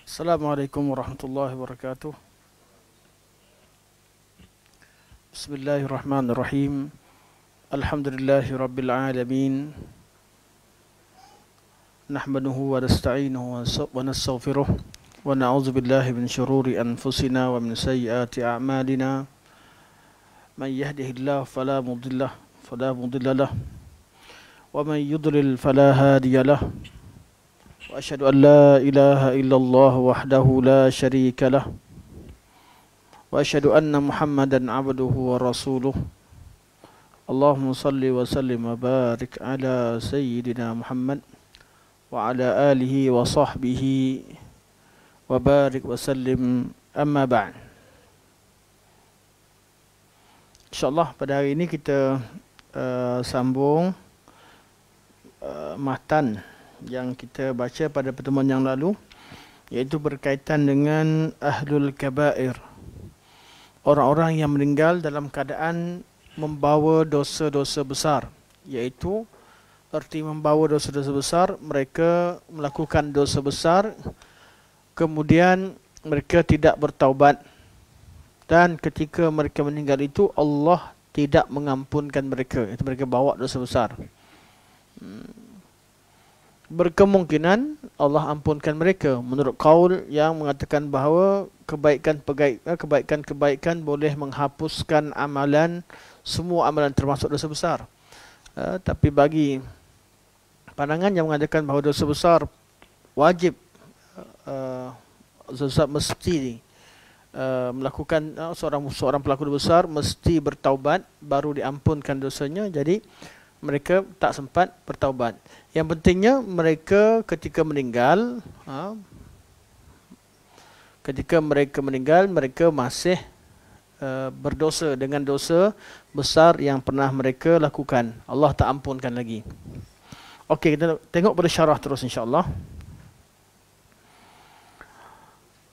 Assalamualaikum warahmatullahi wabarakatuh. Bismillahirrahmanirrahim. Alhamdulillahi rabbil alamin. Nahmaduhu wa nasta'inuhu wa nastaghfiruh wa na'udzu billahi min shururi anfusina wa min sayyiati a'malina. Man yahdihillahu fala mudilla lahu wa man yudlil fala hadiya lahu. Wa asyhadu an la ilaha illallah wahdahu la syarika lah. Wa asyhadu anna Muhammadan abduhu wa rasuluh. Allahumma salli wa sallim wa barik ala sayyidina Muhammad wa ala alihi wa sahbihi wa barik wa sallim, amma ba'd. InsyaAllah pada hari ini kita sambung matan yang kita baca pada pertemuan yang lalu, iaitu berkaitan dengan ahlul kabair, orang-orang yang meninggal dalam keadaan membawa dosa-dosa besar. Iaitu erti membawa dosa-dosa besar, mereka melakukan dosa besar, kemudian mereka tidak bertaubat, dan ketika mereka meninggal itu Allah tidak mengampunkan mereka. Itu mereka bawa dosa besar. Berkemungkinan Allah ampunkan mereka menurut qaul yang mengatakan bahawa kebaikan-kebaikan boleh menghapuskan amalan, semua amalan termasuk dosa besar. Tapi bagi pandangan yang mengatakan bahawa dosa besar wajib, dosa besar mesti melakukan, seorang pelaku dosa besar mesti bertaubat baru diampunkan dosanya, jadi mereka tak sempat bertaubat. Yang pentingnya mereka ketika meninggal, mereka masih berdosa dengan dosa besar yang pernah mereka lakukan. Allah tak ampunkan lagi. Okey, kita tengok pada syarah terus insya-Allah.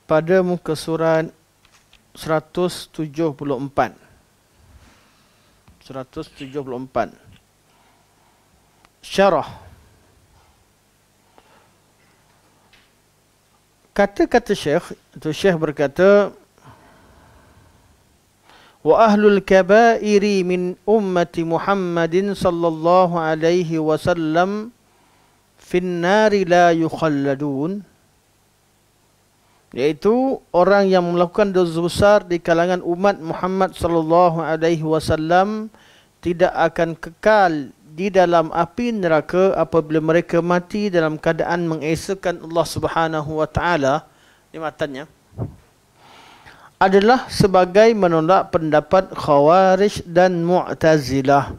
Pada muka surat 174. 174. Syarah. Kata-kata Syekh berkata, wa ahlul kabairi min ummati Muhammadin sallallahu alaihi wasallam fin nari la yukhalladun, iaitu orang yang melakukan dosa besar di kalangan umat Muhammad sallallahu alaihi wasallam tidak akan kekal di dalam api neraka apabila mereka mati dalam keadaan mengesahkan Allah Subhanahu wa taala. Ini matannya adalah sebagai menolak pendapat Khawarij dan Mu'tazilah.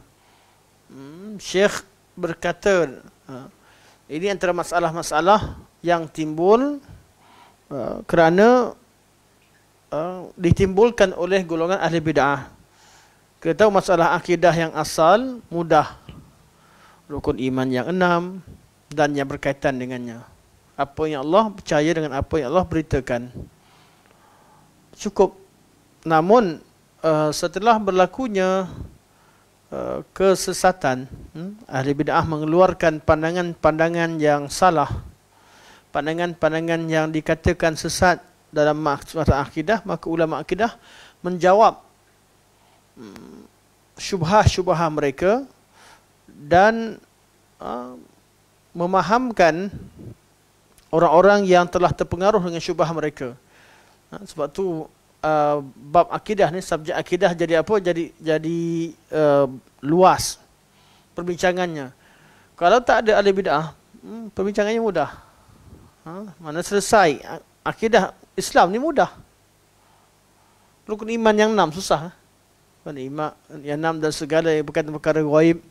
Syekh berkata, ini antara masalah-masalah yang timbul kerana ditimbulkan oleh golongan ahli bid'ah. Kita tahu masalah akidah yang asal mudah, rukun iman yang 6 dan yang berkaitan dengannya. Apa yang Allah percaya dengan apa yang Allah beritakan, cukup. Namun setelah berlakunya kesesatan, ahli bid'ah mengeluarkan pandangan-pandangan yang salah, pandangan-pandangan yang dikatakan sesat dalam masalah akidah, maka ulama akidah menjawab syubhah-syubhah mereka dan memahamkan orang-orang yang telah terpengaruh dengan syubhah mereka. Sebab tu bab akidah ni, subjek akidah jadi apa? Jadi luas perbincangannya. Kalau tak ada ahli bid'ah, perbincangannya mudah. Mana selesai. Akidah Islam ni mudah. Rukun iman yang 6 susah. Iman yang 6 dan segala yang berkaitan perkara ghaib,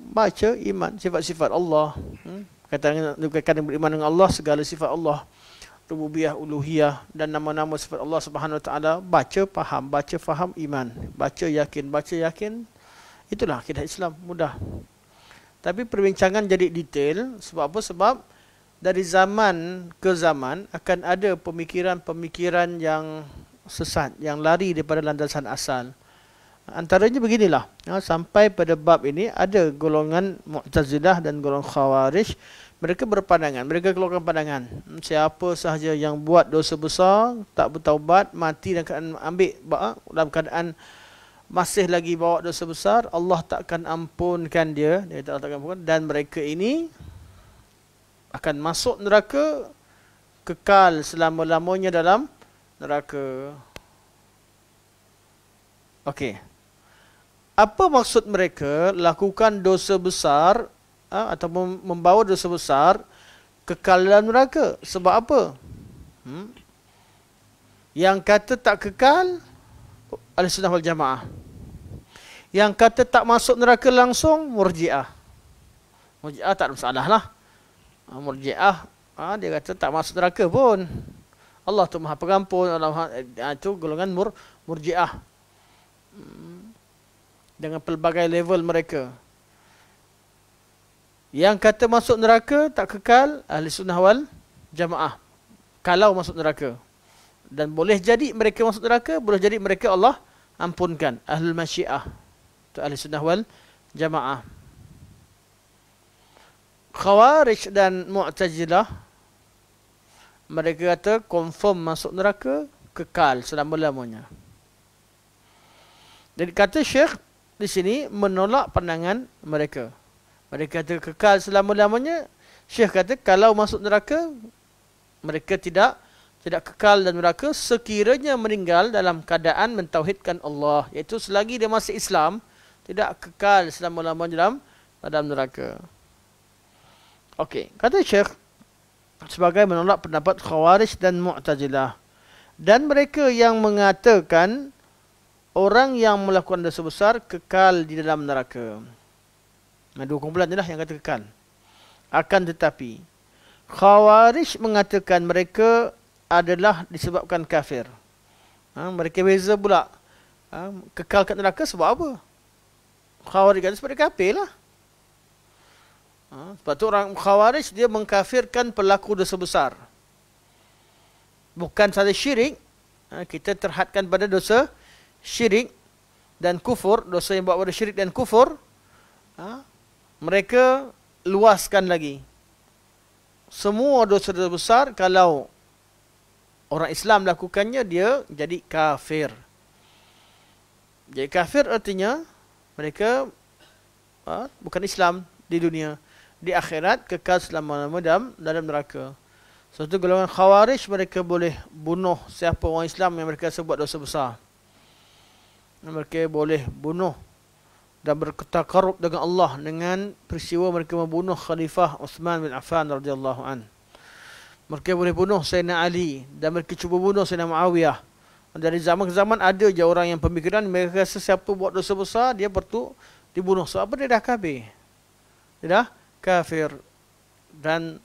baca iman sifat-sifat Allah, berkaitan beriman dengan Allah, segala sifat Allah, rububiyah, uluhiyah dan nama-nama sifat Allah Subhanahu wa taala, baca faham iman, baca yakin. Itulah akidah Islam, mudah. Tapi perbincangan jadi detail. Sebab apa? Sebab dari zaman ke zaman akan ada pemikiran-pemikiran yang sesat, yang lari daripada landasan asal. Antaranya beginilah, sampai pada bab ini ada golongan Mu'tazilah dan golongan Khawarij Mereka berpandangan, mereka keluarkan pandangan. Siapa sahaja yang buat dosa besar, tak bertaubat, mati dalam keadaan dalam keadaan masih lagi bawa dosa besar, Allah takkan ampunkan dia. Dia takkan ampunkan. Dan mereka ini akan masuk neraka, kekal selama-lamanya dalam neraka. Okey. Apa maksud mereka lakukan dosa besar atau membawa dosa besar kekal dalam neraka? Sebab apa? Yang kata tak kekal Ahlussunnah wal Jamaah. Yang kata tak masuk neraka langsung Murji'ah. Murji'ah tak ada masalah lah. Murji'ah dia kata tak masuk neraka pun. Allah tu Maha Pengampun. Itu golongan Murji'ah. Dengan pelbagai level mereka. Yang kata masuk neraka tak kekal Ahlussunnah wal Jamaah. Kalau masuk neraka. Dan boleh jadi mereka masuk neraka, boleh jadi mereka Allah ampunkan. Ahlul Masyiah. Itu Ahlussunnah wal Jamaah. Khawarij dan Mu'tazilah, mereka kata confirm masuk neraka, kekal selama-lamanya. Jadi kata Syekh di sini menolak pandangan mereka. Mereka kata kekal selama-lamanya. Syekh kata kalau masuk neraka, mereka tidak kekal dalam neraka sekiranya meninggal dalam keadaan mentauhidkan Allah. Iaitu selagi dia masih Islam, tidak kekal selama-lamanya dalam neraka. Okey, kata Syekh sebagai menolak pendapat Khawarij dan Mu'tazilah. Dan mereka yang mengatakan orang yang melakukan dosa besar kekal di dalam neraka. Dua kumpulan je lah yang kata kekal. Akan tetapi Khawarij mengatakan mereka adalah disebabkan kafir. Mereka beza pula. Kekal kat neraka sebab apa? Khawarij kata sebab dia kafir lah. Sebab tu orang Khawarij dia mengkafirkan pelaku dosa besar. Bukan sahaja syirik. Kita terhadkan pada dosa syirik dan kufur. Dosa yang buat pada syirik dan kufur. Mereka luaskan lagi. Semua dosa-dosa besar kalau orang Islam lakukannya, dia jadi kafir. Jadi kafir artinya mereka bukan Islam di dunia. Di akhirat kekal selama-lamanya dalam neraka. Suatu golongan Khawarij, mereka boleh bunuh siapa orang Islam yang mereka sebut dosa besar. Mereka boleh bunuh dan bertakarub dengan Allah dengan peristiwa mereka membunuh Khalifah Uthman bin Affan radhiyallahu an. Mereka boleh bunuh Sayyidina Ali dan mereka cuba bunuh Sayyidina Muawiyah. Dari zaman ke zaman ada je orang yang pemikiran mereka rasa siapa buat dosa besar dia perlu dibunuh. Sebab apa? Dia dah kafir. Dia dah kafir. Dan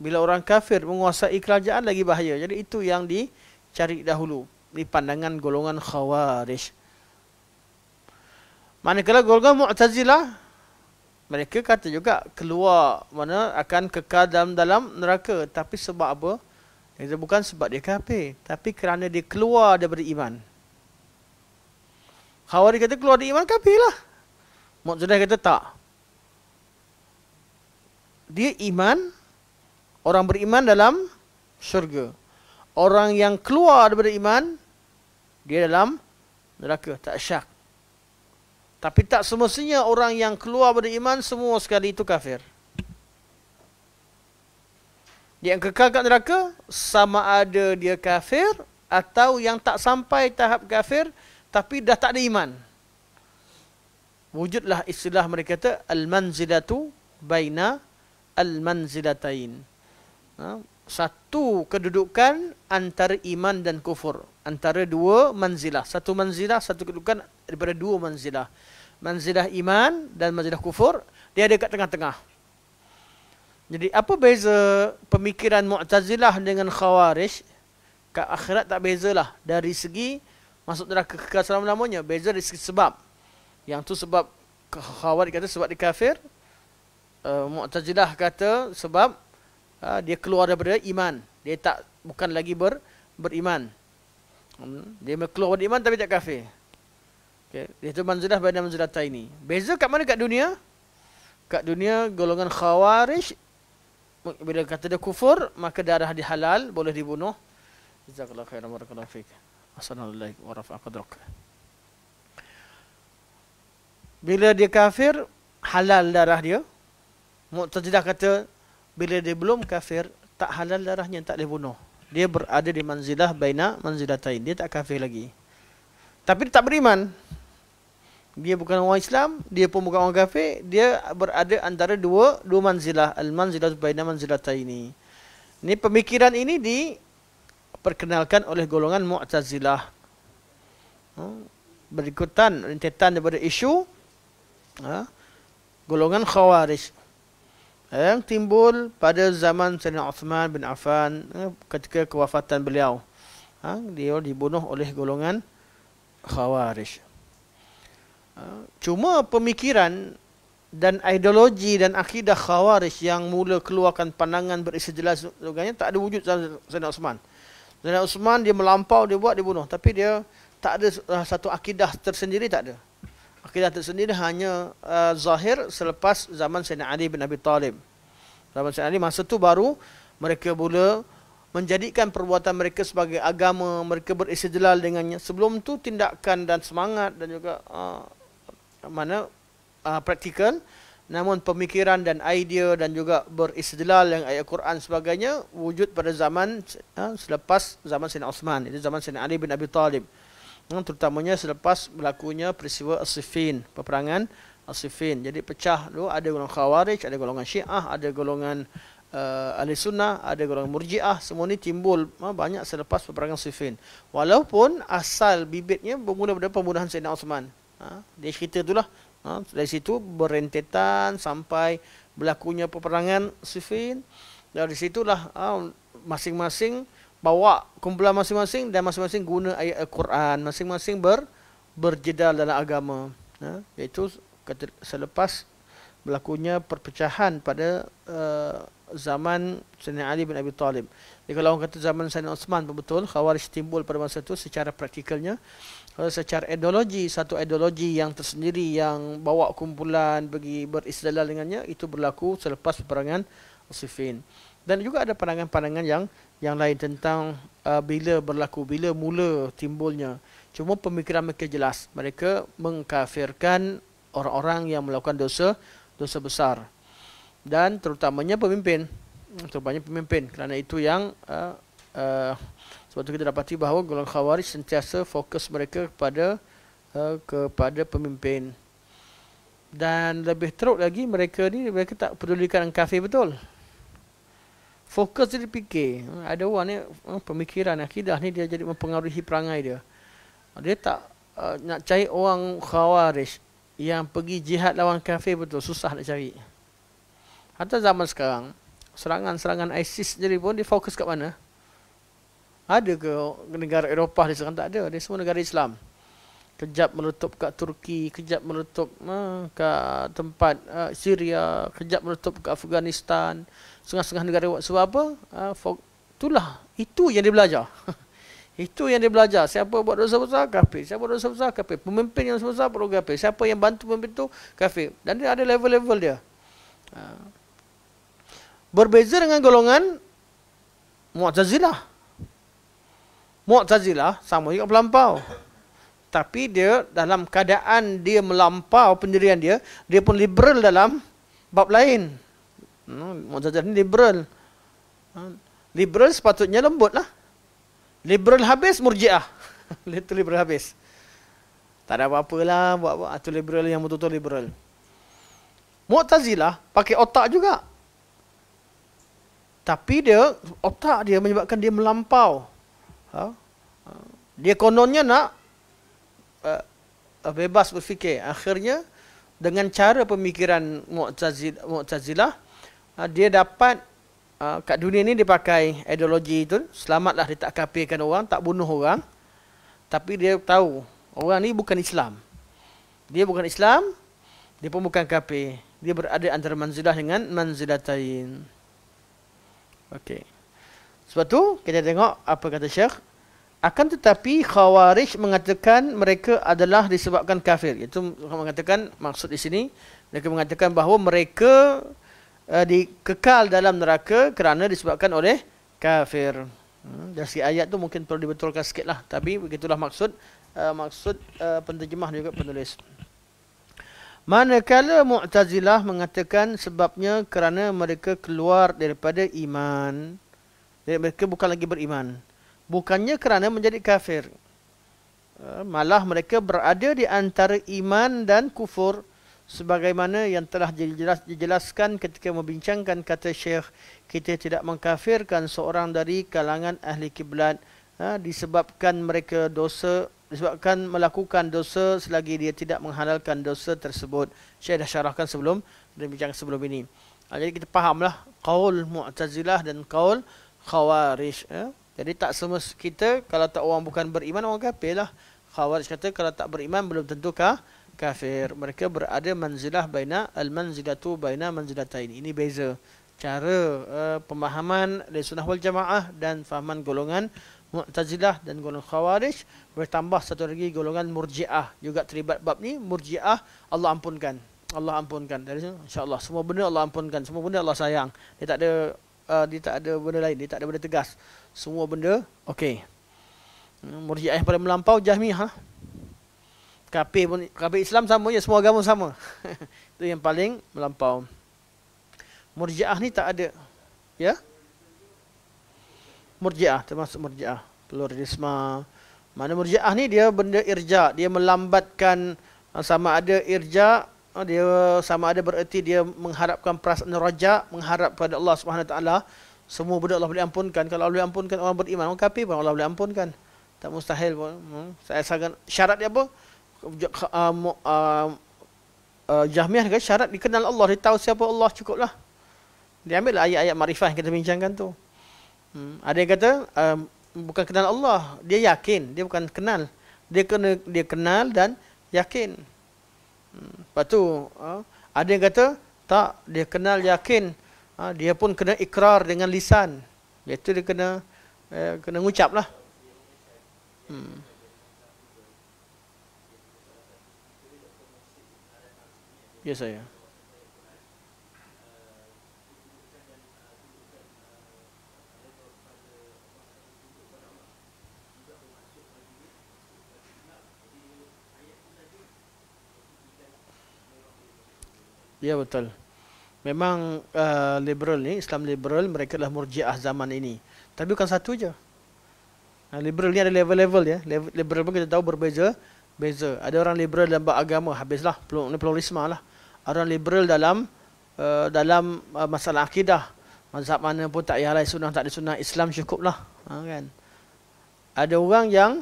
bila orang kafir menguasai kerajaan lagi bahaya. Jadi itu yang dicari dahulu di pandangan golongan Khawarij. Manakala golongan Mu'tazilah, mereka kata juga keluar mana akan kekal dalam neraka. Tapi sebab apa? Itu bukan sebab dia kafir, tapi kerana dia keluar daripada iman. Khawarij kata keluar dari iman kafir lah. Mu'tazilah kata tak. Dia iman, orang beriman dalam syurga. Orang yang keluar daripada iman, dia dalam neraka, tak syak. Tapi tak semestinya orang yang keluar dari iman semua sekali itu kafir. Dia yang kekal kat neraka, sama ada dia kafir atau yang tak sampai tahap kafir tapi dah tak ada iman. Wujudlah istilah mereka kata al-manzilatu baina al-manzilatain. Satu kedudukan antara iman dan kufur. Antara dua manzilah. Satu manzilah, satu kedudukan daripada dua manzilah. Manzilah iman dan manzilah kufur. Dia ada kat tengah-tengah. Jadi apa beza pemikiran Mu'tazilah dengan Khawarij? Kat akhirat tak bezalah. Dari segi masuk neraka kekal selama-lamanya. Beza dari segi sebab. Yang tu sebab Khawarij kata sebab dia kafir. Mu'tazilah kata sebab dia keluar daripada iman. Dia tak bukan lagi beriman. Dia keluar dari iman tapi tak kafir. Okay. Dia tu manzilah baina manzilataini. Beza kat mana kat dunia? Kat dunia golongan Khawarij bila kata dia kufur, maka darah dia halal, boleh dibunuh. Jazakallahu khairan barakallahu fiik. Assalamualaikum warahmatullahi wabarakatuh. Bila dia kafir, halal darah dia. Mu'tazilah kata bila dia belum kafir, tak halal darahnya, tak boleh bunuh. Dia berada di manzilah baina manzilatain. Dia tak kafir lagi. Tapi dia tak beriman. Dia bukan orang Islam, dia pun bukan orang kafir, dia berada antara dua manzilah, al-manzilah baina manzilataini. Ini pemikiran ini diperkenalkan oleh golongan Mu'tazilah. Berikutan rentetan daripada isu golongan Khawarij yang timbul pada zaman Sayyidina Uthman bin Affan ketika kewafatan beliau. Dia dibunuh oleh golongan Khawarij. Cuma pemikiran dan ideologi dan akidah Khawarij yang mula keluarkan pandangan beristidlal sebagainya tak ada wujud Sayyidina Uthman. Sayyidina Uthman dia melampau, dia buat, dia bunuh. Tapi dia tak ada satu akidah tersendiri, tak ada. Akidah tersendiri hanya zahir selepas zaman Sayyidina Ali bin Abi Talib. Zaman Sayyidina Ali, masa tu baru mereka mula menjadikan perbuatan mereka sebagai agama, mereka beristidlal dengannya. Sebelum tu tindakan dan semangat dan juga praktikal, namun pemikiran dan idea dan juga beristidlal yang ayat Quran sebagainya wujud pada zaman selepas zaman Sayyidina Uthman, itu zaman Sayyidina Ali bin Abi Talib. Terutamanya selepas berlakunya peristiwa As-Siffin, peperangan As-Siffin. Jadi pecah dulu, ada golongan Khawarij, ada golongan Syiah, ada golongan Ahli Sunnah, ada golongan Murji'ah. Semua ni timbul banyak selepas peperangan Siffin. Walaupun asal bibitnya bermula dari pembunuhan Sayyidina Uthman. Dia cerita itulah. Dari situ berentetan sampai berlakunya peperangan Siffin. Dari situlah masing-masing bawa kumpulan masing-masing dan masing-masing guna ayat Al-Quran, masing-masing berjedal dalam agama. Iaitu selepas berlakunya perpecahan pada zaman Sayyidina Ali bin Abi Talib. Jadi kalau orang kata zaman Sayyidina Uthman pun betul, Khawarij timbul pada masa itu secara praktikalnya. Kalau secara ideologi, satu ideologi yang tersendiri yang bawa kumpulan bagi beristidlal dengannya, itu berlaku selepas peperangan Siffin. Dan juga ada pandangan-pandangan yang lain tentang bila berlaku, bila mula timbulnya. Cuma pemikiran mereka jelas. Mereka mengkafirkan orang-orang yang melakukan dosa besar. Dan terutamanya pemimpin. Kerana itu yang sebab itu kita dapati bahawa golongan Khawarij sentiasa fokus mereka kepada pemimpin. Dan lebih teruk lagi, mereka tak pedulikan kafir betul. Fokus dia fikir. Ada orang ni pemikiran akidah ni dia jadi mempengaruhi perangai dia. Dia tak nak cari orang Khawarij yang pergi jihad lawan kafir betul, susah nak cari. Hatta zaman sekarang, serangan-serangan ISIS jadi pun dia fokus kat mana? Ada ke negara Eropah di sekarang? Tak ada. Dia semua negara Islam. Kejap meletup kat Turki, kejap meletup kat tempat Syria, kejap meletup kat Afghanistan, setengah-setengah negara. Sebab apa? Itulah, itu yang dia belajar. Itu yang dia belajar. Siapa buat dosa besar, kafir. Siapa buat dosa besar, kafir. Pemimpin yang besar, perlu kafir. Siapa yang bantu pemimpin itu, kafir. Dan dia ada level-level dia. Berbeza dengan golongan Mu'tazilah. Mu'tazilah sama juga melampau. Tapi dia dalam keadaan dia melampau pendirian dia, dia pun liberal dalam bab lain. Mu'tazilah ni liberal. Liberal sepatutnya lembut lah. Liberal habis, Murji'ah. Itu liberal habis. Tak ada apa-apalah, buat-buat. Itu liberal yang betul-betul liberal. Mu'tazilah pakai otak juga. Tapi otak dia menyebabkan dia melampau. Dia kononnya nak bebas berfikir. Akhirnya dengan cara pemikiran Mu'tazilah, dia dapat kat dunia ni dia pakai ideologi itu, selamatlah dia tak kafirkan orang, tak bunuh orang. Tapi dia tahu orang ni bukan Islam. Dia bukan Islam, dia pun bukan kafir. Dia berada antara manzilah dengan manzilatain. Okey. Sebab tu kita tengok apa kata Syekh. Akan tetapi Khawarij mengatakan mereka adalah disebabkan kafir. Itu mengatakan, maksud di sini mereka mengatakan bahawa mereka dikekal dalam neraka kerana disebabkan oleh kafir. Dari si ayat tu mungkin perlu dibetulkan sikit lah. Tapi begitulah maksud penterjemah juga penulis. Manakala Mu'tazilah mengatakan sebabnya kerana mereka keluar daripada iman. Jadi mereka bukan lagi beriman. Bukannya kerana menjadi kafir. Malah mereka berada di antara iman dan kufur. Sebagaimana yang telah dijelaskan ketika membincangkan kata Syekh, kita tidak mengkafirkan seorang dari kalangan ahli kiblat disebabkan melakukan dosa selagi dia tidak menghalalkan dosa tersebut. Syekh dah syarahkan sebelum bincang sebelum ini. Jadi kita fahamlah qaul Mu'tazilah dan qaul Khawarij. Jadi tak semua kita kalau tak orang bukan beriman orang kafir lah. Khawarij kata kalau tak beriman belum tentu kafir. Mereka berada manzilah baina al-manzilatu baina manzilatain. Ini beza cara pemahaman dari sunnah wal jamaah dan fahaman golongan Mu'tazilah dan golongan Khawarij. Bertambah satu lagi golongan Murji'ah juga terlibat bab ni. Murji'ah Allah ampunkan. Allah ampunkan. Dari sini insya-Allah semua benda Allah ampunkan, semua benda Allah sayang. Dia tak ada benda lain, dia tak ada benda tegas. Semua benda okey. Murji'ah yang paling melampau Jahmiyah. Kafir Islam sama je, semua agama sama. Itu yang paling melampau. Murji'ah ni tak ada. Ya? Murji'ah termasuk Murji'ah. Pluralisme. Mana Murji'ah ni dia benda irja, dia melambatkan sama ada irja, dia sama ada bererti dia mengharapkan perasaan raja, mengharap pada Allah Subhanahu Wa Taala. Semua benda Allah boleh ampunkan. Kalau Allah boleh ampunkan orang beriman, orang kafir pun Allah boleh ampunkan. Tak mustahil pun. Saya sangat syarat dia apa? Jahmiyah kan syarat dikenal Allah, dia tahu siapa Allah, cukuplah. Dia ambil ayat-ayat makrifah yang kita bincangkan tu. Ada yang kata bukan kenal Allah, dia yakin, dia bukan kenal. Dia kenal dan yakin. Lepas tu ada yang kata tak, dia kenal yakin, dia pun kena ikrar dengan lisan. Iaitu dia kena ngucap lah. Ya saya. Ya betul. Memang liberal ni, Islam liberal, mereka adalah Murji'ah zaman ini. Tapi bukan satu je. Liberal ni ada level-level ya. Liberal pun kita tahu berbeza. Ada orang liberal dalam agama, habislah pluralisme lah. Orang liberal dalam masalah akidah. Mazhab mana pun tak payahlah sunnah, tak ada sunnah, Islam cukuplah. Kan? Ada orang yang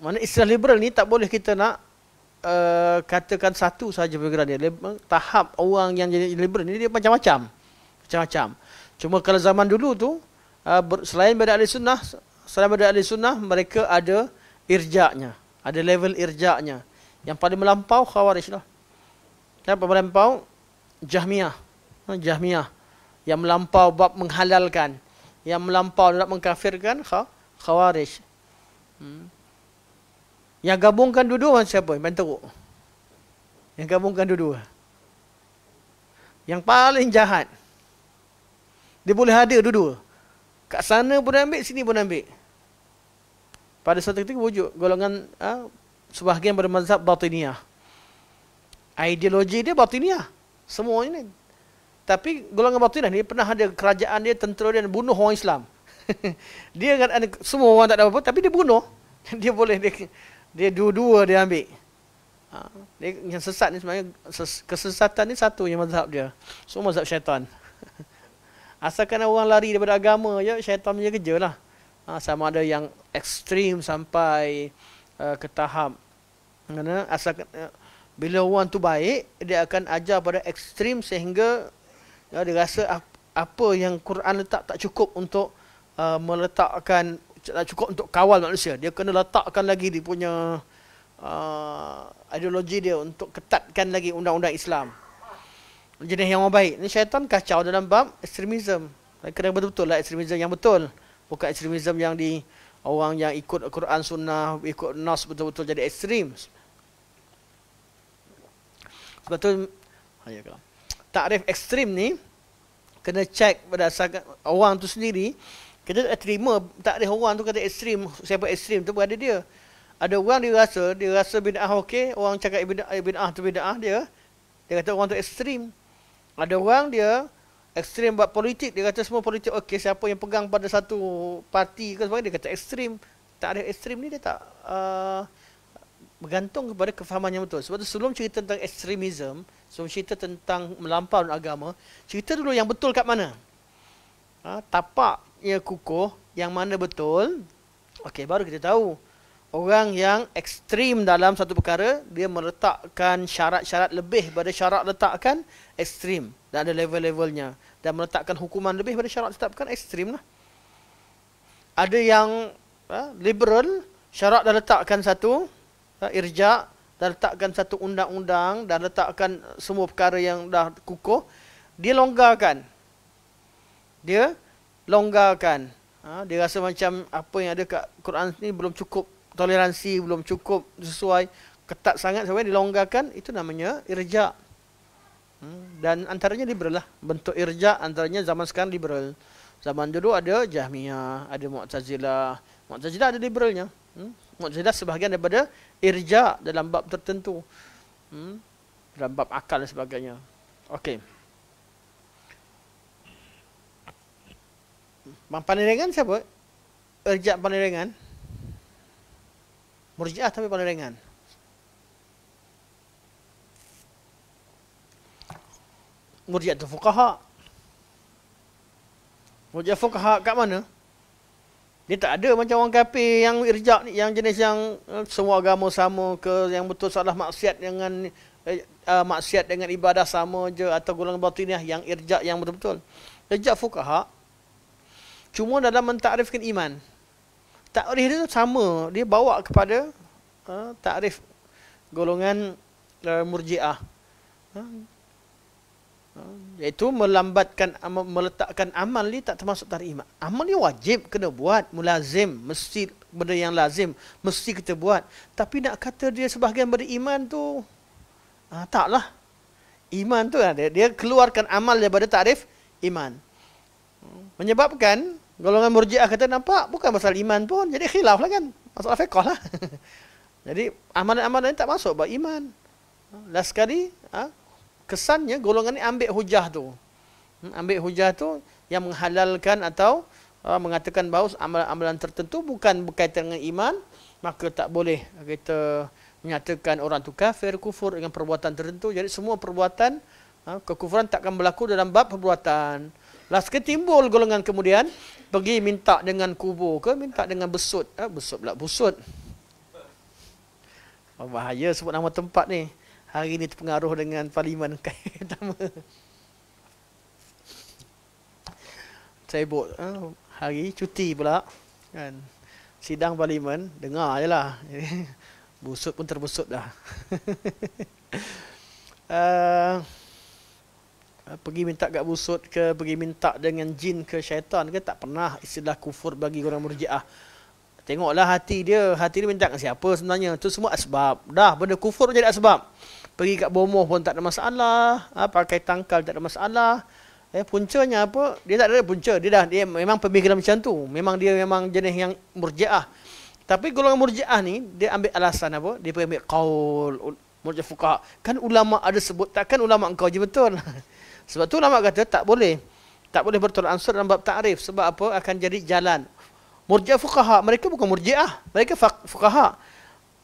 mana istilah liberal ni tak boleh kita nak katakan satu sahaja perkara dia. Tahap orang yang jadi liberal ni dia macam-macam. Cuma kalau zaman dulu tu selain daripada ahli sunnah mereka ada irja'nya, ada level irja'nya. Yang paling melampau Khawarij lah. Yang paling melampau Jahmiyah. Yang melampau bab menghalalkan, yang melampau nak mengkafirkan Khawarij. Yang gabungkan dua-dua siapa? Yang teruk. Yang gabungkan dua-dua. Yang paling jahat. Dia boleh ada dua-dua. Kat sana pun ambil, sini pun ambil. Pada suatu ketika wujud golongan sebahagian bermazhab Batiniyah. Ideologi dia Batiniyah. Semua ini. Tapi golongan Batiniyah ni pernah ada kerajaan dia, tentera dia bunuh orang Islam. Dia kan ada semua orang tak ada apa-apa, tapi dia bunuh. Dia boleh dia dua-dua dia ambil. Yang sesat ni sebenarnya kesesatan ni satu yang mazhab dia. Semua mazhab syaitan. Asalkan orang lari daripada agama je, syaitan punya kerja lah. Sama ada yang ekstrim sampai ke tahap asalkan bila orang tu baik, dia akan ajar pada ekstrim sehingga dia rasa apa yang Quran letak tak cukup untuk meletakkan, tak cukup untuk kawal manusia. Dia kena letakkan lagi dia punya ideologi dia untuk ketatkan lagi undang-undang Islam. Jenis yang orang baik. Ni syaitan kacau dalam bab ekstremism. Kena betul-betul lah ekstremism yang betul. Bukan ekstremism yang orang yang ikut Quran Sunnah, ikut Nas betul-betul jadi ekstrim. Sebab tu takrif ekstrim ni kena cek berdasarkan orang tu sendiri. Kita tak terima takrif orang tu kata ekstrim, siapa ekstrim tu berada dia. Ada orang dia rasa bid'ah okey, orang cakap bid'ah tu bid'ah dia kata orang tu ekstrim. Ada orang dia ekstrim buat politik, dia kata semua politik okey, siapa yang pegang pada satu parti ke sebagainya dia kata ekstrim. Takrif ekstrim ni dia tak bergantung kepada kefahaman yang betul. Sebab tu sebelum cerita tentang ekstremism, sebelum cerita tentang melampau agama, cerita dulu yang betul kat mana. Tapaknya kukuh, yang mana betul. Okey, baru kita tahu. Orang yang ekstrim dalam satu perkara, dia meletakkan syarat-syarat lebih pada syarat letakkan ekstrim. Dan ada level-levelnya. Dan meletakkan hukuman lebih pada syarat letakkan ekstrim lah. Ada yang liberal, syarat dah letakkan satu, irja', dah letakkan satu undang-undang, dah letakkan semua perkara yang dah kukuh, dia longgarkan. Dia rasa macam apa yang ada kat Quran ni belum cukup, toleransi belum cukup sesuai, ketat sangat sampai dilonggarkan, itu namanya irja'. Dan antaranya liberal lah. Bentuk irja' antaranya zaman sekarang liberal. Zaman dulu ada Jahmiyah, ada Mu'tazilah. Mu'tazilah ada liberalnya. Mu'tazilah sebahagian daripada irja' dalam bab tertentu. Dalam bab akal dan sebagainya. Okey. Paling ringan siapa? Irja' paling ringan. Murji'ah tapi paling ringan. Murji'ah tu fuqaha. Murji'ah fuqaha kat mana? Dia tak ada macam orang kafir yang irja' ni, yang jenis yang semua agama sama ke, yang betul salah maksiat dengan maksiat dengan ibadah sama je, atau golongan batiniah yang irja' yang betul-betul. Irja' fuqaha cuma dalam mentakrifkan iman. Takrif dia sama, dia bawa kepada takrif golongan Murji'ah. Iaitu melambatkan, meletakkan amal ni tak termasuk takrif iman. Amal ni wajib kena buat, mulazim, mesti benda yang lazim, mesti kita buat. Tapi nak kata dia sebahagian beriman tu, taklah. Iman tu dia keluarkan amal daripada takrif iman. Menyebabkan golongan Murji'ah kata nampak bukan pasal iman pun, jadi khilaf lah kan, masalah fiqh lah. Jadi amalan-amalan ni tak masuk bab iman. Last sekali kesannya golongan ni ambil hujah tu. Ambil hujah tu yang menghalalkan atau mengatakan bahawa amalan-amalan tertentu bukan berkaitan dengan iman, maka tak boleh kita menyatakan orang tu kafir, kufur dengan perbuatan tertentu. Jadi semua perbuatan kekufuran takkan berlaku dalam bab perbuatan. Last sekali timbul golongan kemudian pergi minta dengan kubur ke, minta dengan besut. Besut pula, busut. Bahaya sebut nama tempat ni. Hari ni terpengaruh dengan parlimen pertama. Sibuk hari cuti pula kan. Sidang parlimen, dengar je lah. Busut pun terbusut dah. Pergi minta kat busut ke, pergi minta dengan jin ke, syaitan ke, tak pernah istilah kufur bagi orang Murji'ah. Tengoklah hati dia minta kat siapa sebenarnya. Itu semua asbab. Dah benda kufur jadi asbab. Pergi kat bomoh pun tak ada masalah, pakai tangkal tak ada masalah. Puncanya apa? Dia tak ada punca. Dia memang pemikiran macam tu. Dia memang jenis yang Murji'ah. Tapi golongan Murji'ah ni dia ambil alasan apa? Dia pergi ambil qaul Murji'ah fuqaha. Kan ulama ada sebut, takkan ulama engkau je betul. Sebab tu ulama kata tak boleh bertolak ansur dalam bab ta'rif. Sebab apa? Akan jadi jalan. Murji'ah fuqaha, mereka bukan Murji'ah, mereka fuqaha.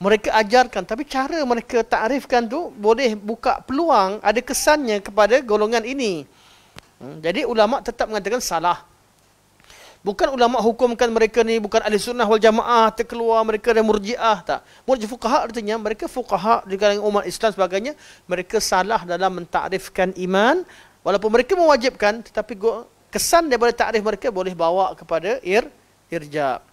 Mereka ajarkan, tapi cara mereka ta'rifkan tu boleh buka peluang, ada kesannya kepada golongan ini. Jadi ulama tetap mengatakan salah. Bukan ulama hukumkan mereka ni bukan ahli sunnah wal jamaah, terkeluar mereka dari Murji'ah, tak. Murji'ah fuqaha artinya mereka fuqaha di kalangan umat Islam sebagainya, mereka salah dalam mentakrifkan iman. Walaupun mereka mewajibkan, tetapi kesan daripada takrif mereka boleh bawa kepada irja'.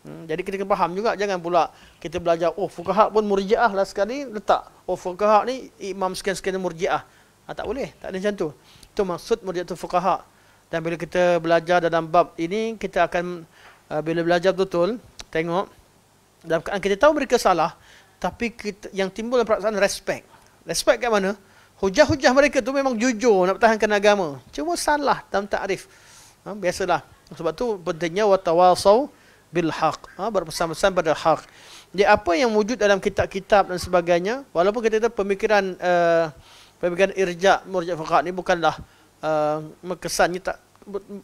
Jadi kita kena faham juga, jangan pula kita belajar, fuqaha pun Murji'ah lah sekali letak. Fuqaha ni imam sekian-sekian Murji'ah. Tak boleh, tak ada macam tu. Itu maksud Murji'ah fuqaha. Dan bila kita belajar dalam bab ini, kita akan bila belajar betul, tengok dalam keadaan kita tahu mereka salah, tapi yang timbul dalam perasaan respect. Respect kat mana? Hujah-hujah mereka tu memang jujur nak pertahankan agama. Cuma salah dalam takrif. Biasalah. Sebab tu pentingnya watawasau bil haq. Berpesan-pesan pada hak. Jadi apa yang wujud dalam kitab-kitab dan sebagainya, walaupun kita tahu pemikiran irja' murji' fuqaha ni bukanlah kesannya tak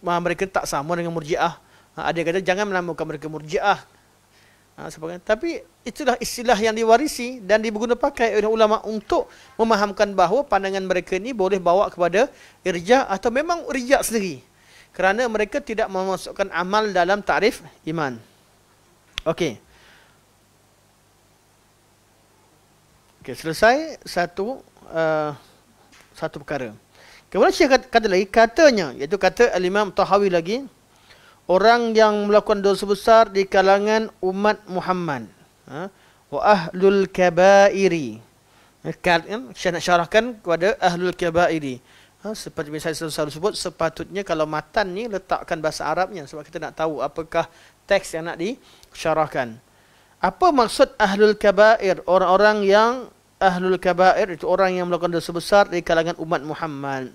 mereka tak sama dengan murji'ah. Ada yang kata jangan menamakan mereka murji'ah. Sebagainya. Tapi itulah istilah yang diwarisi dan diguna pakai oleh ulama untuk memahamkan bahawa pandangan mereka ni boleh bawa kepada irja' atau memang irja' sendiri. Kerana mereka tidak memasukkan amal dalam takrif iman. Okey. Okey, selesai satu perkara. Kemudian Syekh kata lagi, katanya, iaitu kata Al-Imam Tahawi lagi, orang yang melakukan dosa besar di kalangan umat Muhammad. Wa ahlul kabairi. Saya nak syarahkan kepada ahlul kabairi. Seperti misalnya saya selalu sebut, sepatutnya kalau matan ni letakkan bahasa Arabnya. Sebab kita nak tahu apakah teks yang nak disyarahkan. Apa maksud ahlul kabair? Orang-orang yang ahlul kabair itu orang yang melakukan dosa besar di kalangan umat Muhammad.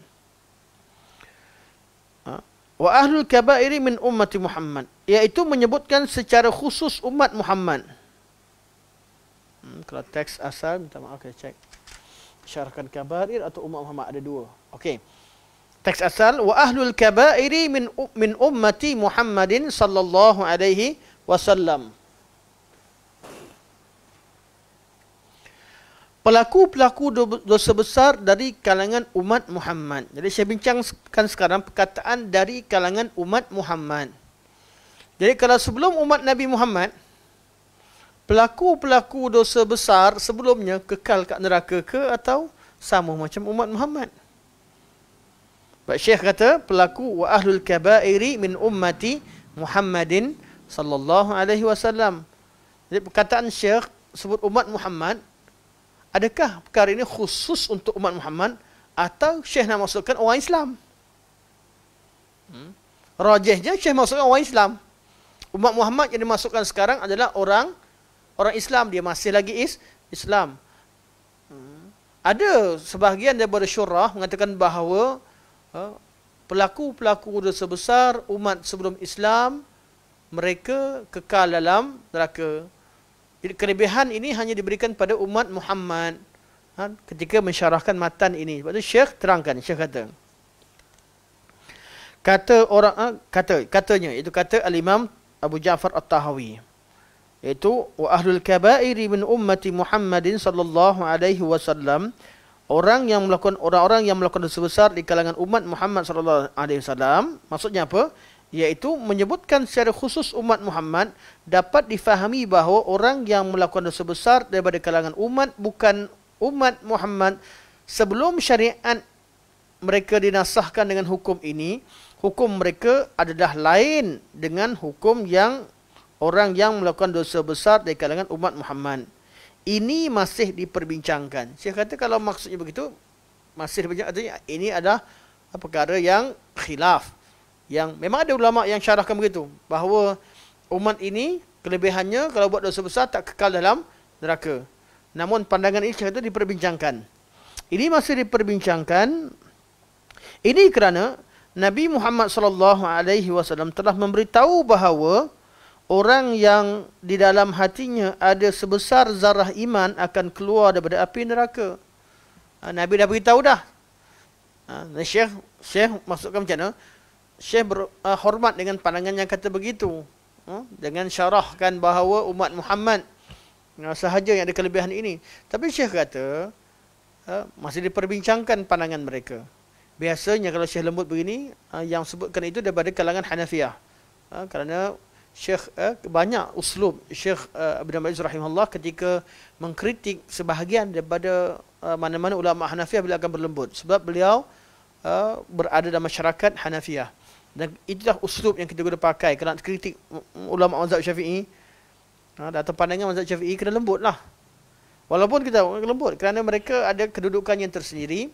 Wa ahlul kabairi min ummati Muhammad. Iaitu menyebutkan secara khusus umat Muhammad. Kalau teks asal, minta maaf saya cek. Syarahkan kabair atau umat Muhammad ada dua. Okey. Teks asal, wa ahlul kabairi min ummati Muhammadin sallallahu alaihi wasallam. Pelaku-pelaku dosa besar dari kalangan umat Muhammad. Jadi saya bincangkan sekarang perkataan dari kalangan umat Muhammad. Jadi kalau sebelum umat Nabi Muhammad, pelaku-pelaku dosa besar sebelumnya kekal kat neraka ke atau sama macam umat Muhammad? Pak Syekh kata pelaku wa ahlul kabairi min ummati Muhammadin sallallahu alaihi wasallam. Jadi perkataan Syekh sebut umat Muhammad, adakah perkara ini khusus untuk umat Muhammad atau Syekh nak maksudkan orang Islam? Rajihnya Syekh maksudkan orang Islam. Umat Muhammad yang dimasukkan sekarang adalah orang Islam, dia masih lagi Islam. Ada sebahagian daripada syurah mengatakan bahawa pelaku-pelaku dosa besar umat sebelum Islam mereka kekal dalam neraka. Jadi kelebihan ini hanya diberikan pada umat Muhammad ketika mensyarahkan matan ini. Sebab itu Syekh terangkan, Syekh katanya itu kata Al-Imam Abu Ja'far At-Tahawi, iaitu wa ahlul kabairi min ummati Muhammadin sallallahu alaihi wasallam, orang yang melakukan dosa besar di kalangan umat Muhammad sallallahu alaihi wasallam. Maksudnya apa? Iaitu menyebutkan secara khusus umat Muhammad, dapat difahami bahawa orang yang melakukan dosa besar daripada kalangan umat bukan umat Muhammad sebelum syariat mereka dinasahkan dengan hukum ini, hukum mereka adalah lain dengan hukum yang orang yang melakukan dosa besar dari kalangan umat Muhammad. Ini masih diperbincangkan. Saya kata kalau maksudnya begitu, masih diperbincangkan, artinya ini adalah perkara yang khilaf. Yang memang ada ulama yang syarahkan begitu, bahawa umat ini kelebihannya kalau buat dosa besar tak kekal dalam neraka. Namun pandangan ini saya kata diperbincangkan. Ini masih diperbincangkan. Ini kerana Nabi Muhammad sallallahu alaihi wasallam telah memberitahu bahawa orang yang di dalam hatinya ada sebesar zarah iman akan keluar daripada api neraka. Nabi dah beritahu dah. Syekh maksudkan macam mana? Syekh hormat dengan pandangan yang kata begitu. Dengan syarahkan bahawa umat Muhammad sahaja yang ada kelebihan ini. Tapi Syekh kata masih diperbincangkan pandangan mereka. Biasanya kalau Syekh lembut begini, yang sebutkan itu daripada kalangan Hanafiyah. Kerana Syekh banyak uslub Syekh Ibn Baz rahimahullah ketika mengkritik sebahagian daripada mana-mana ulama Hanafiyah, beliau akan berlembut. Sebab beliau berada dalam masyarakat Hanafiyah. Dan itulah uslub yang kita guna pakai kalau nak kritik ulama mazhab Syafi'i. Atau pandangan mazhab Syafi'i kena lembut lah. Walaupun kita lembut kerana mereka ada kedudukan yang tersendiri,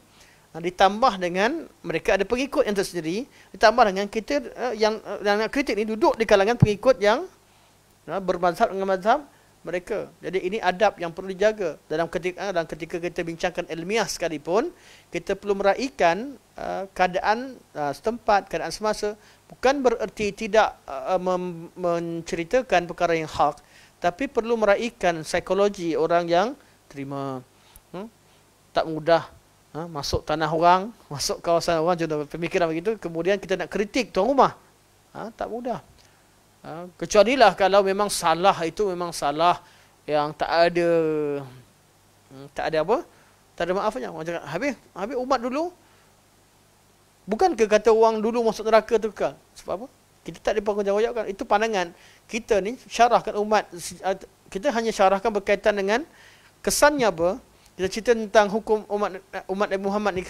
ditambah dengan mereka ada pengikut yang tersendiri, ditambah dengan kita yang nak kritik ni duduk di kalangan pengikut yang bermazhab dengan mazhab mereka. Jadi ini adab yang perlu dijaga dalam ketika kita bincangkan ilmiah sekalipun, kita perlu meraihkan keadaan setempat, keadaan semasa. Bukan bererti tidak menceritakan perkara yang hak, tapi perlu meraihkan psikologi orang yang terima. Tak mudah masuk tanah orang, masuk kawasan orang, contoh pemikiran begitu, kemudian kita nak kritik tuan rumah. Tak mudah. Kecualilah kalau memang salah itu memang salah yang tak ada apa? Tak ada maafnya. Orang cakap, habis umat dulu. Bukan ke kata orang dulu masuk neraka tu kekal. Sebab apa? Kita tak ada bertanggungjawab. Itu pandangan kita ni syarahkan umat. Kita hanya syarahkan berkaitan dengan kesannya apa? Kita cerita tentang hukum umat Nabi Muhammad ni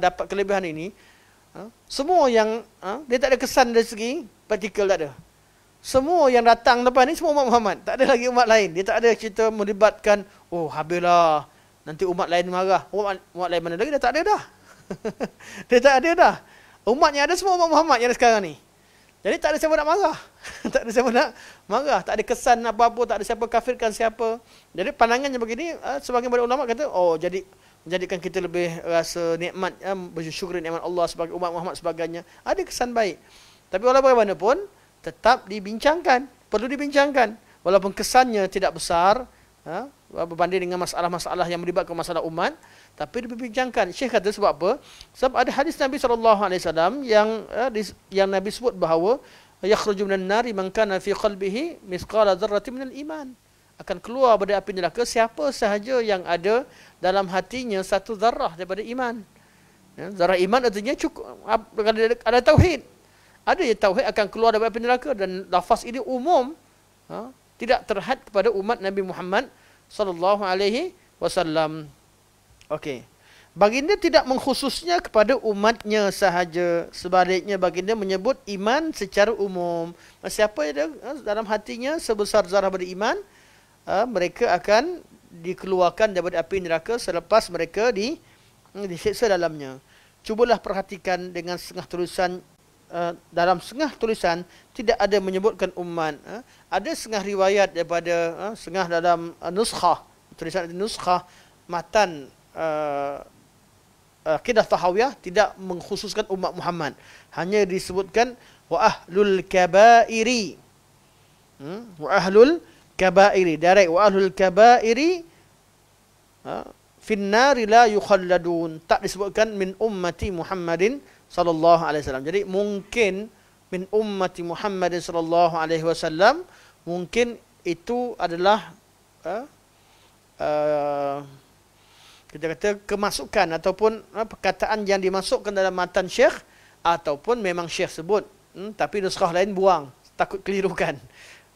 dapat kelebihan ini. Semua yang dia tak ada kesan dari segi praktikal, tak ada. Semua yang datang lepas ni semua umat Muhammad. Tak ada lagi umat lain. Dia tak ada cerita melibatkan, oh habislah, nanti umat lain marah. Umat lain mana lagi? Dah tak ada dah. Dia tak ada dah. Umat yang ada semua umat Muhammad yang ada sekarang ni. Jadi tak ada siapa nak marah. Tak ada siapa nak marah. Tak ada kesan apa-apa. Tak ada siapa kafirkan siapa. Jadi pandangannya begini, sebagian daripada ulama kata, oh jadi menjadikan kita lebih rasa nikmat, bersyukur nikmat Allah sebagai umat Muhammad sebagainya. Ada kesan baik. Tapi walaupun bagaimanapun, tetap dibincangkan. Perlu dibincangkan. Walaupun kesannya tidak besar, berbanding dengan masalah-masalah yang melibatkan masalah umat, tapi dibincangkan. Syekh kata sebab apa? Sebab ada hadis Nabi SAW yang Nabi sebut bahawa yakhruju minan nari man kana fi qalbihi mithqala dzarratin minal iman. Akan keluar dari api neraka siapa sahaja yang ada dalam hatinya satu zarah daripada iman. Zarah iman artinya cukup ada tauhid. Ada yang tauhid akan keluar dari api neraka, dan lafaz ini umum, tidak terhad kepada umat Nabi Muhammad sallallahu alaihi wasallam. Okey. Baginda tidak mengkhususnya kepada umatnya sahaja. Sebaliknya baginda menyebut iman secara umum. Siapa yang ada dalam hatinya sebesar zarah beriman, mereka akan dikeluarkan daripada api neraka selepas mereka disiksa dalamnya. Cubalah perhatikan dengan setengah tulisan, dalam setengah tulisan tidak ada menyebutkan umat. Ada setengah riwayat daripada setengah dalam nuskhah, tulisan nuskhah matan Aqidah Tahawiyah tidak mengkhususkan umat Muhammad. Hanya disebutkan wa ahlul kabairi. Wa ahlul kabairi. Direct wa ahlul kabairi finnari la yukhalladun. Tak disebutkan min ummati Muhammadin sallallahu alaihi wasallam. Jadi mungkin min ummati Muhammadin sallallahu alaihi wasallam, mungkin itu adalah kita kata kemasukan ataupun perkataan yang dimasukkan dalam matan syekh, ataupun memang syekh sebut, tapi nuskhah lain buang, takut kelirukan.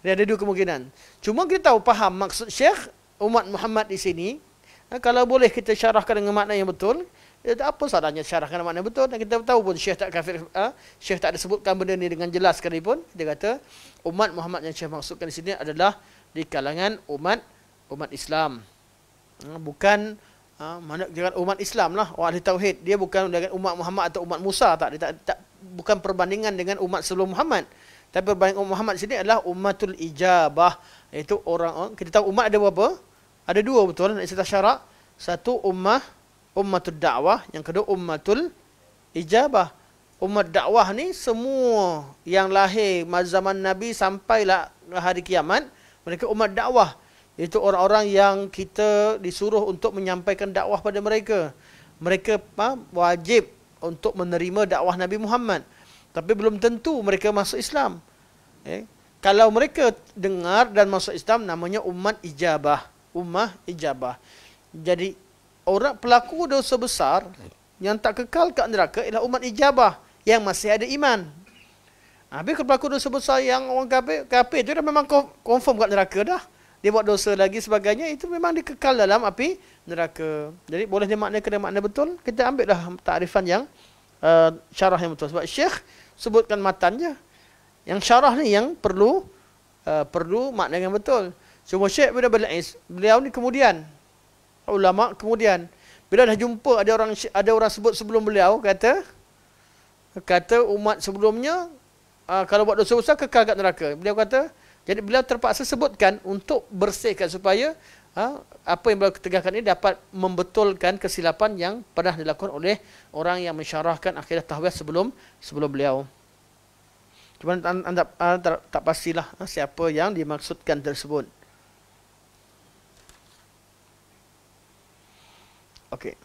Dia ada dua kemungkinan. Cuma kita tahu faham maksud syekh umat Muhammad di sini. Kalau boleh kita syarahkan dengan makna yang betul, apa salahnya syarahkan dengan makna yang betul. Dan kita tahu pun syekh tak kafir, syekh tak ada sebutkan benda ni dengan jelas sekalipun. Dia kata umat Muhammad yang syekh maksudkan di sini adalah di kalangan umat Islam. Bukan mana jangan umat Islam lah, orang ahli tauhid. Dia bukan dengan umat Muhammad atau umat Musa, tak. Dia tak bukan perbandingan dengan umat sebelum Muhammad. Tapi perbandingan umat Muhammad sini adalah ummatul ijabah, iaitu orang kita tahu umat ada berapa? Ada dua, betul nak cerita syarak. Satu ummatul dakwah, yang kedua ummatul ijabah. Umat dakwah ni semua yang lahir zaman Nabi sampailah hari kiamat, mereka umat dakwah. Itu orang-orang yang kita disuruh untuk menyampaikan dakwah pada mereka. Mereka wajib untuk menerima dakwah Nabi Muhammad. Tapi belum tentu mereka masuk Islam. Kalau mereka dengar dan masuk Islam, namanya umat ijabah. Ummah ijabah. Jadi orang pelaku dosa besar yang tak kekal kat neraka ialah umat ijabah yang masih ada iman. Habis pelaku dosa besar yang orang kafir itu dah memang confirm kat neraka dah. Dia buat dosa lagi sebagainya, itu memang dikekal dalam api neraka. Jadi boleh dimaknakan dengan makna betul, kita ambil dah takrifan yang syarah yang betul. Sebab syekh sebutkan matannya. Yang syarah ni yang perlu makna yang betul. Cuma syekh bila Bal'is, beliau ni kemudian, ulama kemudian, bila dah jumpa ada orang sebut sebelum beliau, kata umat sebelumnya kalau buat dosa besar kekal kat neraka. Beliau kata Jadi beliau terpaksa sebutkan untuk bersihkan supaya apa yang beliau tegakkan ini dapat membetulkan kesilapan yang pernah dilakukan oleh orang yang mensyarahkan akidah tahawiyah sebelum beliau. Cuma anda tak pastilah siapa yang dimaksudkan tersebut. Okey.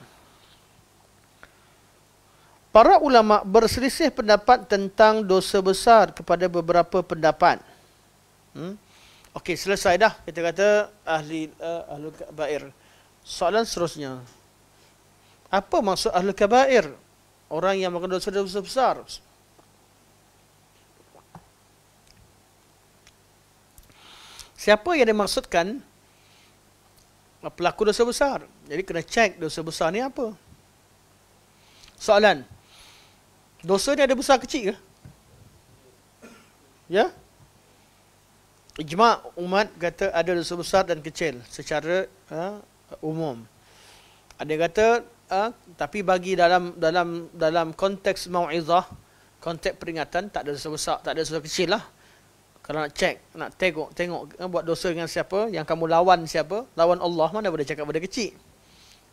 Para ulama berselisih pendapat tentang dosa besar kepada beberapa pendapat. Okey, selesai dah. Kita kata ahlul kabair. Soalan seterusnya. Apa maksud ahlul kabair? Orang yang melakukan dosa-dosa besar. Siapa yang dimaksudkan pelaku dosa besar? Jadi kena cek dosa besar ni apa. Soalan. Dosa ni ada besar kecil ke? Ya? Ijma' umat kata ada dosa besar dan kecil secara umum. Ada yang kata tapi bagi dalam konteks mau'izah, konteks peringatan, tak ada dosa besar, tak ada dosa kecil lah. Kalau nak cek, nak tengok buat dosa dengan siapa, yang kamu lawan siapa, lawan Allah, mana boleh cakap benda kecil.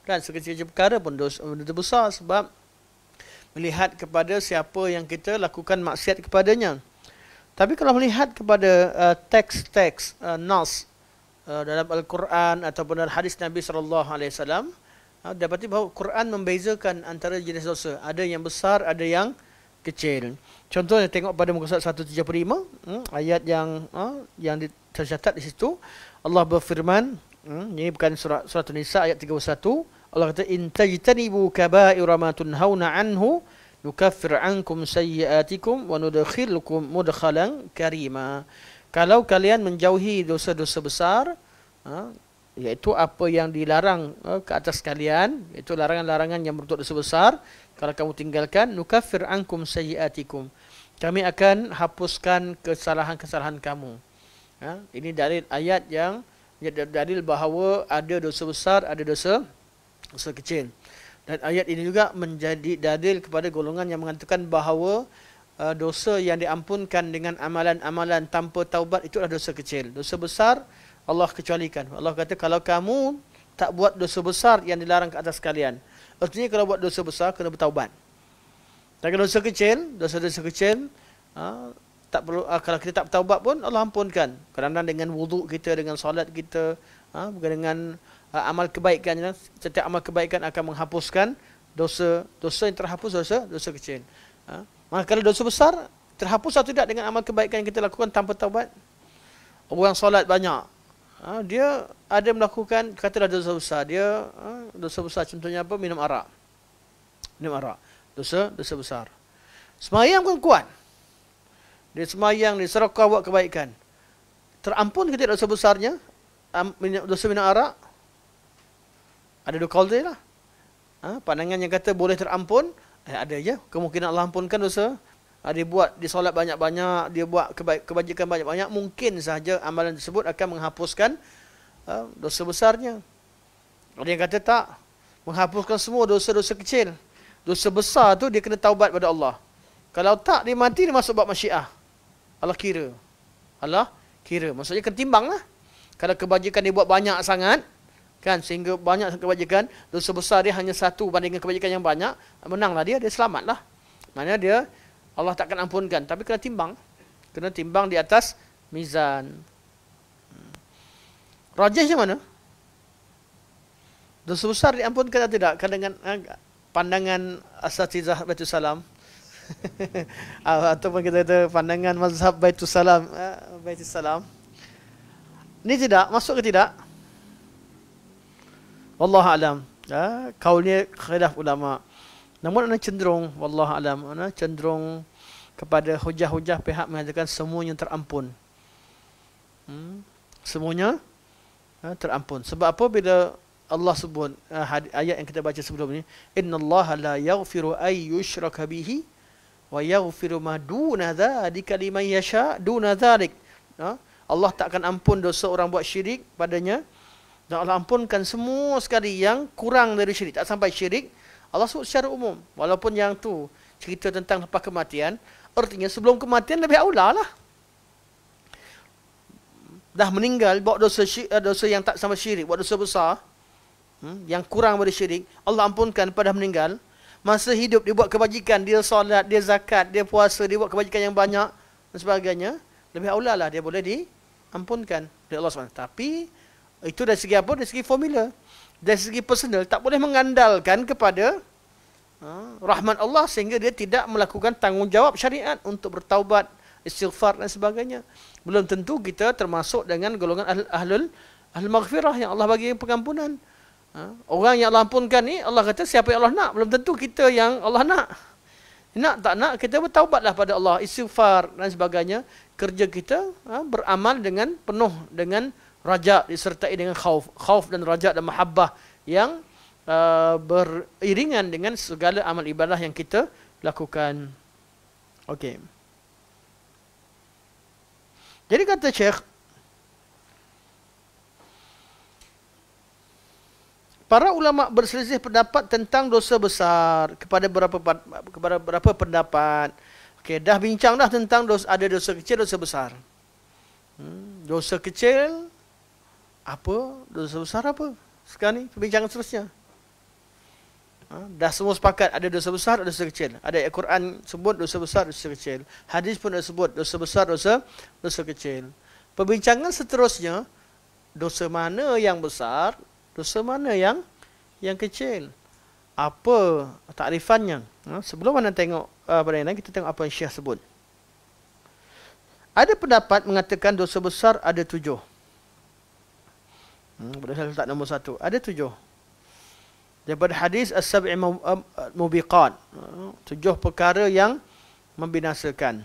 Kan sekecil-kecil perkara pun dosa besar sebab melihat kepada siapa yang kita lakukan maksiat kepadanya. Tapi kalau melihat kepada teks-teks nas dalam Al-Quran ataupun dalam hadis Nabi SAW, dapati bahawa Quran membezakan antara jenis dosa. Ada yang besar, ada yang kecil. Contohnya tengok pada muka surat 135, ayat yang tercatat di situ. Allah berfirman, ini bukan surat An-Nisa ayat 31. Allah kata, in tajtanibu kaba'ira ma tunhauna anhu nukaffir ankum sayyi'atikum wa nudkhilkum mudkhalan karima. Kalau kalian menjauhi dosa-dosa besar, iaitu apa yang dilarang ke atas kalian, iaitu larangan-larangan yang berbentuk dosa besar, kalau kamu tinggalkan, nukaffir ankum sayyi'atikum, kami akan hapuskan kesalahan-kesalahan kamu. Ini dalil ayat yang dalil bahawa ada dosa besar, ada dosa kecil. Dan ayat ini juga menjadi dalil kepada golongan yang mengatakan bahawa dosa yang diampunkan dengan amalan-amalan tanpa taubat itu adalah dosa kecil. Dosa besar Allah kecualikan. Allah kata kalau kamu tak buat dosa besar yang dilarang ke atas kalian. Artinya kalau buat dosa besar kena bertaubat. Tapi dosa kecil, dosa-dosa kecil tak perlu, kalau kita tak bertaubat pun Allah ampunkan. Kadang-kadang dengan wuduk kita, dengan solat kita, bukan dengan amal kebaikan. Setiap amal kebaikan akan menghapuskan dosa yang terhapus, dosa kecil. Maka kalau dosa besar terhapus atau tidak dengan amal kebaikan yang kita lakukan tanpa taubat. Orang solat banyak, dia ada melakukan, katalah dosa besar. Dia dosa besar contohnya apa? Minum arak. Dosa besar. Semayang pun kuat. Dia semayang, dia sedekah, buat kebaikan. Terampun ke tidak dosa besarnya? Dosa minum arak? Ada dua kaul lah. Pandangan yang kata boleh terampun, ada je. Kemungkinan Allah ampunkan dosa. Dia solat banyak-banyak, dia buat kebajikan banyak-banyak, mungkin sahaja amalan tersebut akan menghapuskan dosa besarnya. Ada yang kata tak, menghapuskan semua dosa-dosa kecil. Dosa besar tu dia kena taubat pada Allah. Kalau tak, dia mati, dia masuk bab masyiah. Allah kira. Maksudnya kena timbang lah. Kalau kebajikan dia buat banyak sangat, kan, sehingga banyak kebajikan, dosa besar dia hanya satu bandingkan kebajikan yang banyak, menanglah dia selamatlah. Maknanya dia, Allah takkan ampunkan. Tapi kena timbang. Kena timbang di atas mizan. Rajih macam mana? Dosa besar diampunkan atau tidak? Dengan pandangan asatizah Baitul Salam. Ataupun kita kata pandangan mazhab Baitul Salam. Baitul Salam. Ini tidak? Masuk ke tidak? Wallahu a'lam. Kaulnya khilaf ulama. Namun ana cenderung, wallahu a'lam, ana cenderung kepada hujah-hujah pihak mengatakan semuanya terampun. Semuanya terampun. Sebab apa? Bila Allah sebut ayat yang kita baca sebelum ni, innallaha la yaghfiru ay yushraka bihi wa yaghfiru ma duna dzalika liman yasha duna dzalik. Allah tak akan ampun dosa orang buat syirik padanya, dan Allah ampunkan semua sekali yang kurang dari syirik, tak sampai syirik. Allah sebut secara umum, walaupun yang tu cerita tentang lepas kematian, artinya sebelum kematian lebih aula lah. dah meninggal, buat dosa yang tak sama syirik, buat dosa besar, yang kurang dari syirik, Allah ampunkan pada meninggal. Masa hidup dia buat kebajikan, dia solat, dia zakat, dia puasa, dia buat kebajikan yang banyak dan sebagainya, lebih aulalah dia boleh diampunkan oleh Allah SWT. Tapi itu dari segi apa? Dari segi formula. Dari segi personal, tak boleh mengandalkan kepada rahmat Allah sehingga dia tidak melakukan tanggungjawab syariat untuk bertaubat, istighfar dan sebagainya. Belum tentu kita termasuk dengan golongan ahlul maghfirah yang Allah bagi pengampunan. Orang yang Allah ampunkan ni, Allah kata siapa yang Allah nak. Belum tentu kita yang Allah nak. Nak tak nak, kita bertaubatlah pada Allah, istighfar dan sebagainya. Kerja kita beramal dengan penuh dengan rajak, disertai dengan khauf dan rajak dan mahabbah yang beriringan dengan segala amal ibadah yang kita lakukan. Okey. Jadi kata Syekh, para ulama berselisih pendapat tentang dosa besar kepada beberapa pendapat. Okey, dah bincang dah tentang ada dosa kecil, dosa besar. Dosa kecil apa? Dosa besar apa? Sekarang ni perbincangan seterusnya. Dah semua sepakat ada dosa besar, ada dosa kecil. Ada ayat Quran sebut dosa besar, dosa kecil. Hadis pun ada sebut dosa besar, dosa kecil. Perbincangan seterusnya, dosa mana yang besar, dosa mana yang kecil? Apa takrifannya? Sebelum anda tengok pada yang lain, kita tengok apa yang Syekh sebut. Ada pendapat mengatakan dosa besar ada 7. Berdasarkan letak nombor 1. Ada 7. Daripada hadis as-sab'i mubiqat. 7 perkara yang membinasakan.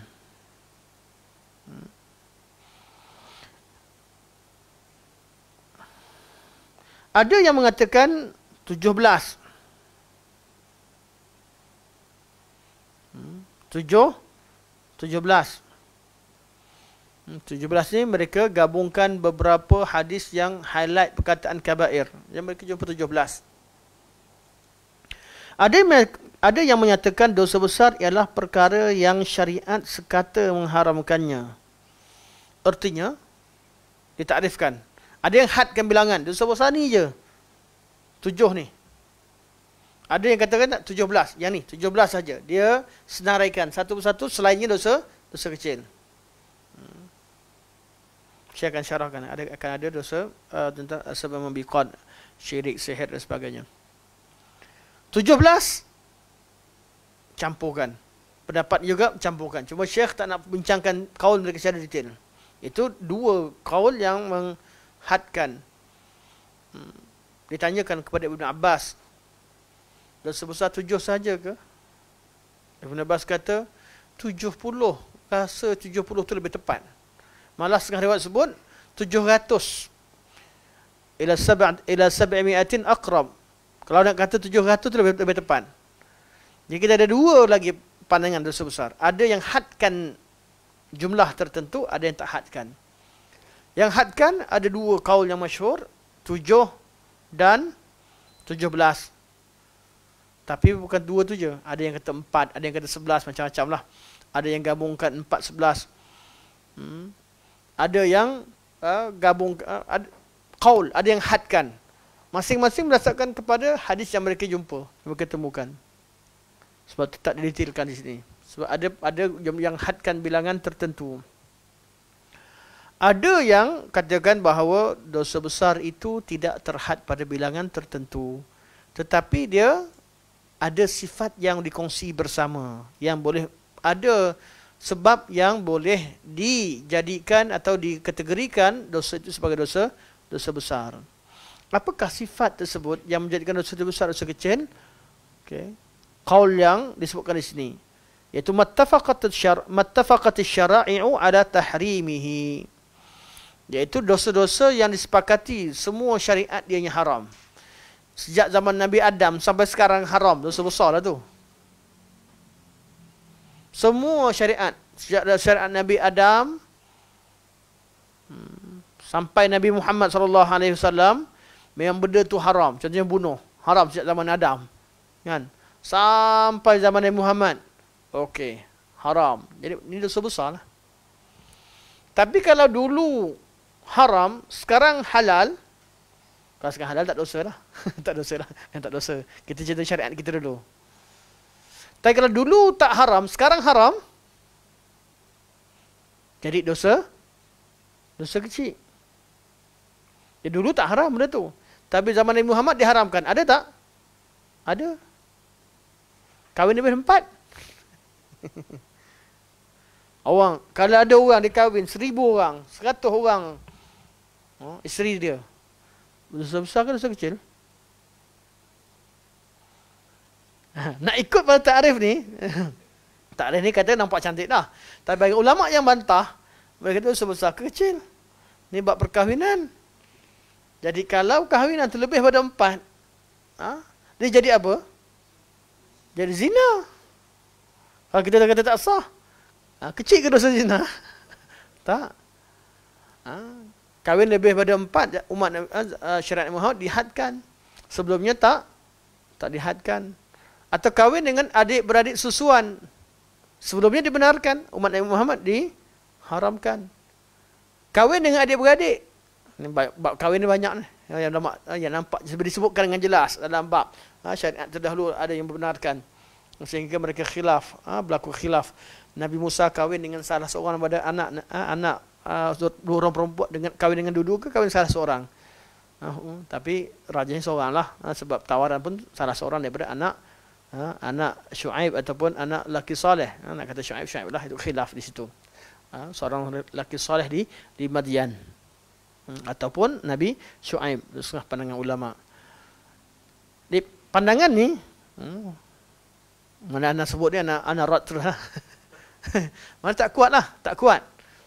Ada yang mengatakan 17. 17 ni mereka gabungkan beberapa hadis yang highlight perkataan kabair. Yang mereka jumpa 17. Ada yang menyatakan dosa besar ialah perkara yang syariat sekata mengharamkannya. Artinya, ditakrifkan. Ada yang hadkan bilangan, dosa besar ni je. 7 ni. Ada yang katakan 17. Yang ni, 17 saja. Dia senaraikan satu persatu, selainnya dosa kecil. Saya akan syarahkan. Akan ada dosa tentang sebab membiqat, syirik, sihir dan sebagainya. 17 campurkan. Pendapat juga campurkan. Cuma Syekh tak nak bincangkan kaul mereka secara detail. Itu 2 kaul yang menghadkan. Ditanyakan kepada Ibn Abbas, dosa besar 7 saja ke? Ibn Abbas kata 70. Rasa 70 tu lebih tepat. Malah setengah riwayat sebut 700 ila 700 aqrab. Kalau nak kata 700 tu lebih tepat. Jadi kita ada 2 lagi pandangan dosa besar. Ada yang hadkan jumlah tertentu, ada yang tak hadkan. Yang hadkan ada 2 kaul yang masyhur, 7 dan 17. Tapi bukan 2 tu je. Ada yang kata 4, ada yang kata 11, macam-macam lah. Ada yang gabungkan 4, 11. Ada yang qaul, ada yang hadkan. Masing-masing berdasarkan kepada hadis yang mereka jumpa, mereka temukan. Sebab itu tak didetailkan di sini. Sebab ada yang hadkan bilangan tertentu. Ada yang katakan bahawa dosa besar itu tidak terhad pada bilangan tertentu. Tetapi dia ada sifat yang dikongsi bersama. Yang boleh ada sebab yang boleh dijadikan atau dikategorikan dosa itu sebagai dosa besar. Apakah sifat tersebut yang menjadikan dosa besar, dosa kecil? Okey. Qaul yang disebutkan di sini, iaitu mattafaqat asy-syara'i'u ala tahrimihi. Iaitu dosa-dosa yang disepakati semua syariat dianya haram. Sejak zaman Nabi Adam sampai sekarang haram, dosa besar lah tu. Semua syariat, sejak syariat Nabi Adam sampai Nabi Muhammad SAW, memang benda tu haram. Contohnya bunuh, haram sejak zaman Adam, kan? Sampai zaman Nabi Muhammad, okey, haram. Jadi ini dosa besar lah. Tapi kalau dulu haram, sekarang halal. Kalau sekarang halal tak dosa lah. Tak dosa lah. Tak dosa. Kita cerita syariat kita dulu. Tapi kalau dulu tak haram, sekarang haram, jadi dosa kecil. Ya, dulu tak haram benda tu. Tapi zaman Nabi Muhammad diharamkan. Ada tak? Ada. Kahwin lebih 4. Orang, kalau ada orang dia kahwin 1000 orang, 100 orang, isteri dia, dosa besar ke dosa kecil? Nak ikut pada takrif ni, takrif ni kata nampak cantik dah. Tapi bagi ulama yang bantah, mereka kata dosa besar ke kecil? Ni bab perkahwinan. Jadi kalau kahwinan terlebih pada 4, dia jadi apa? Jadi zina. Kalau kita kata tak sah, kecil ke dosa zina? Tak. Kahwin lebih pada 4, umat syariat Muhammad dihadkan. Sebelumnya tak dihadkan. Atau kahwin dengan adik-beradik susuan. Sebelumnya dibenarkan, umat Nabi Muhammad diharamkan. Kahwin dengan adik-beradik. Ni bab kahwin ni banyak ni. Yang nampak disebutkan dengan jelas dalam bab syariat terdahulu ada yang membenarkan. Sehingga mereka khilaf, berlaku khilaf. Nabi Musa kahwin dengan salah seorang pada anak dua orang perempuan, dengan kahwin dengan dua-dua ke kahwin salah seorang. Tapi rajanya seorang lah, sebab tawaran pun salah seorang daripada anak Syuaib ataupun anak laki soleh. Nak kata Syuaib lah, itu khilaf di situ. Seorang laki soleh di Madian, ataupun Nabi Syuaib. Itu setengah pandangan ulama. Di pandangan ni, mana anak sebut dia anak rot terus lah. Mana tak kuat lah, tak kuat.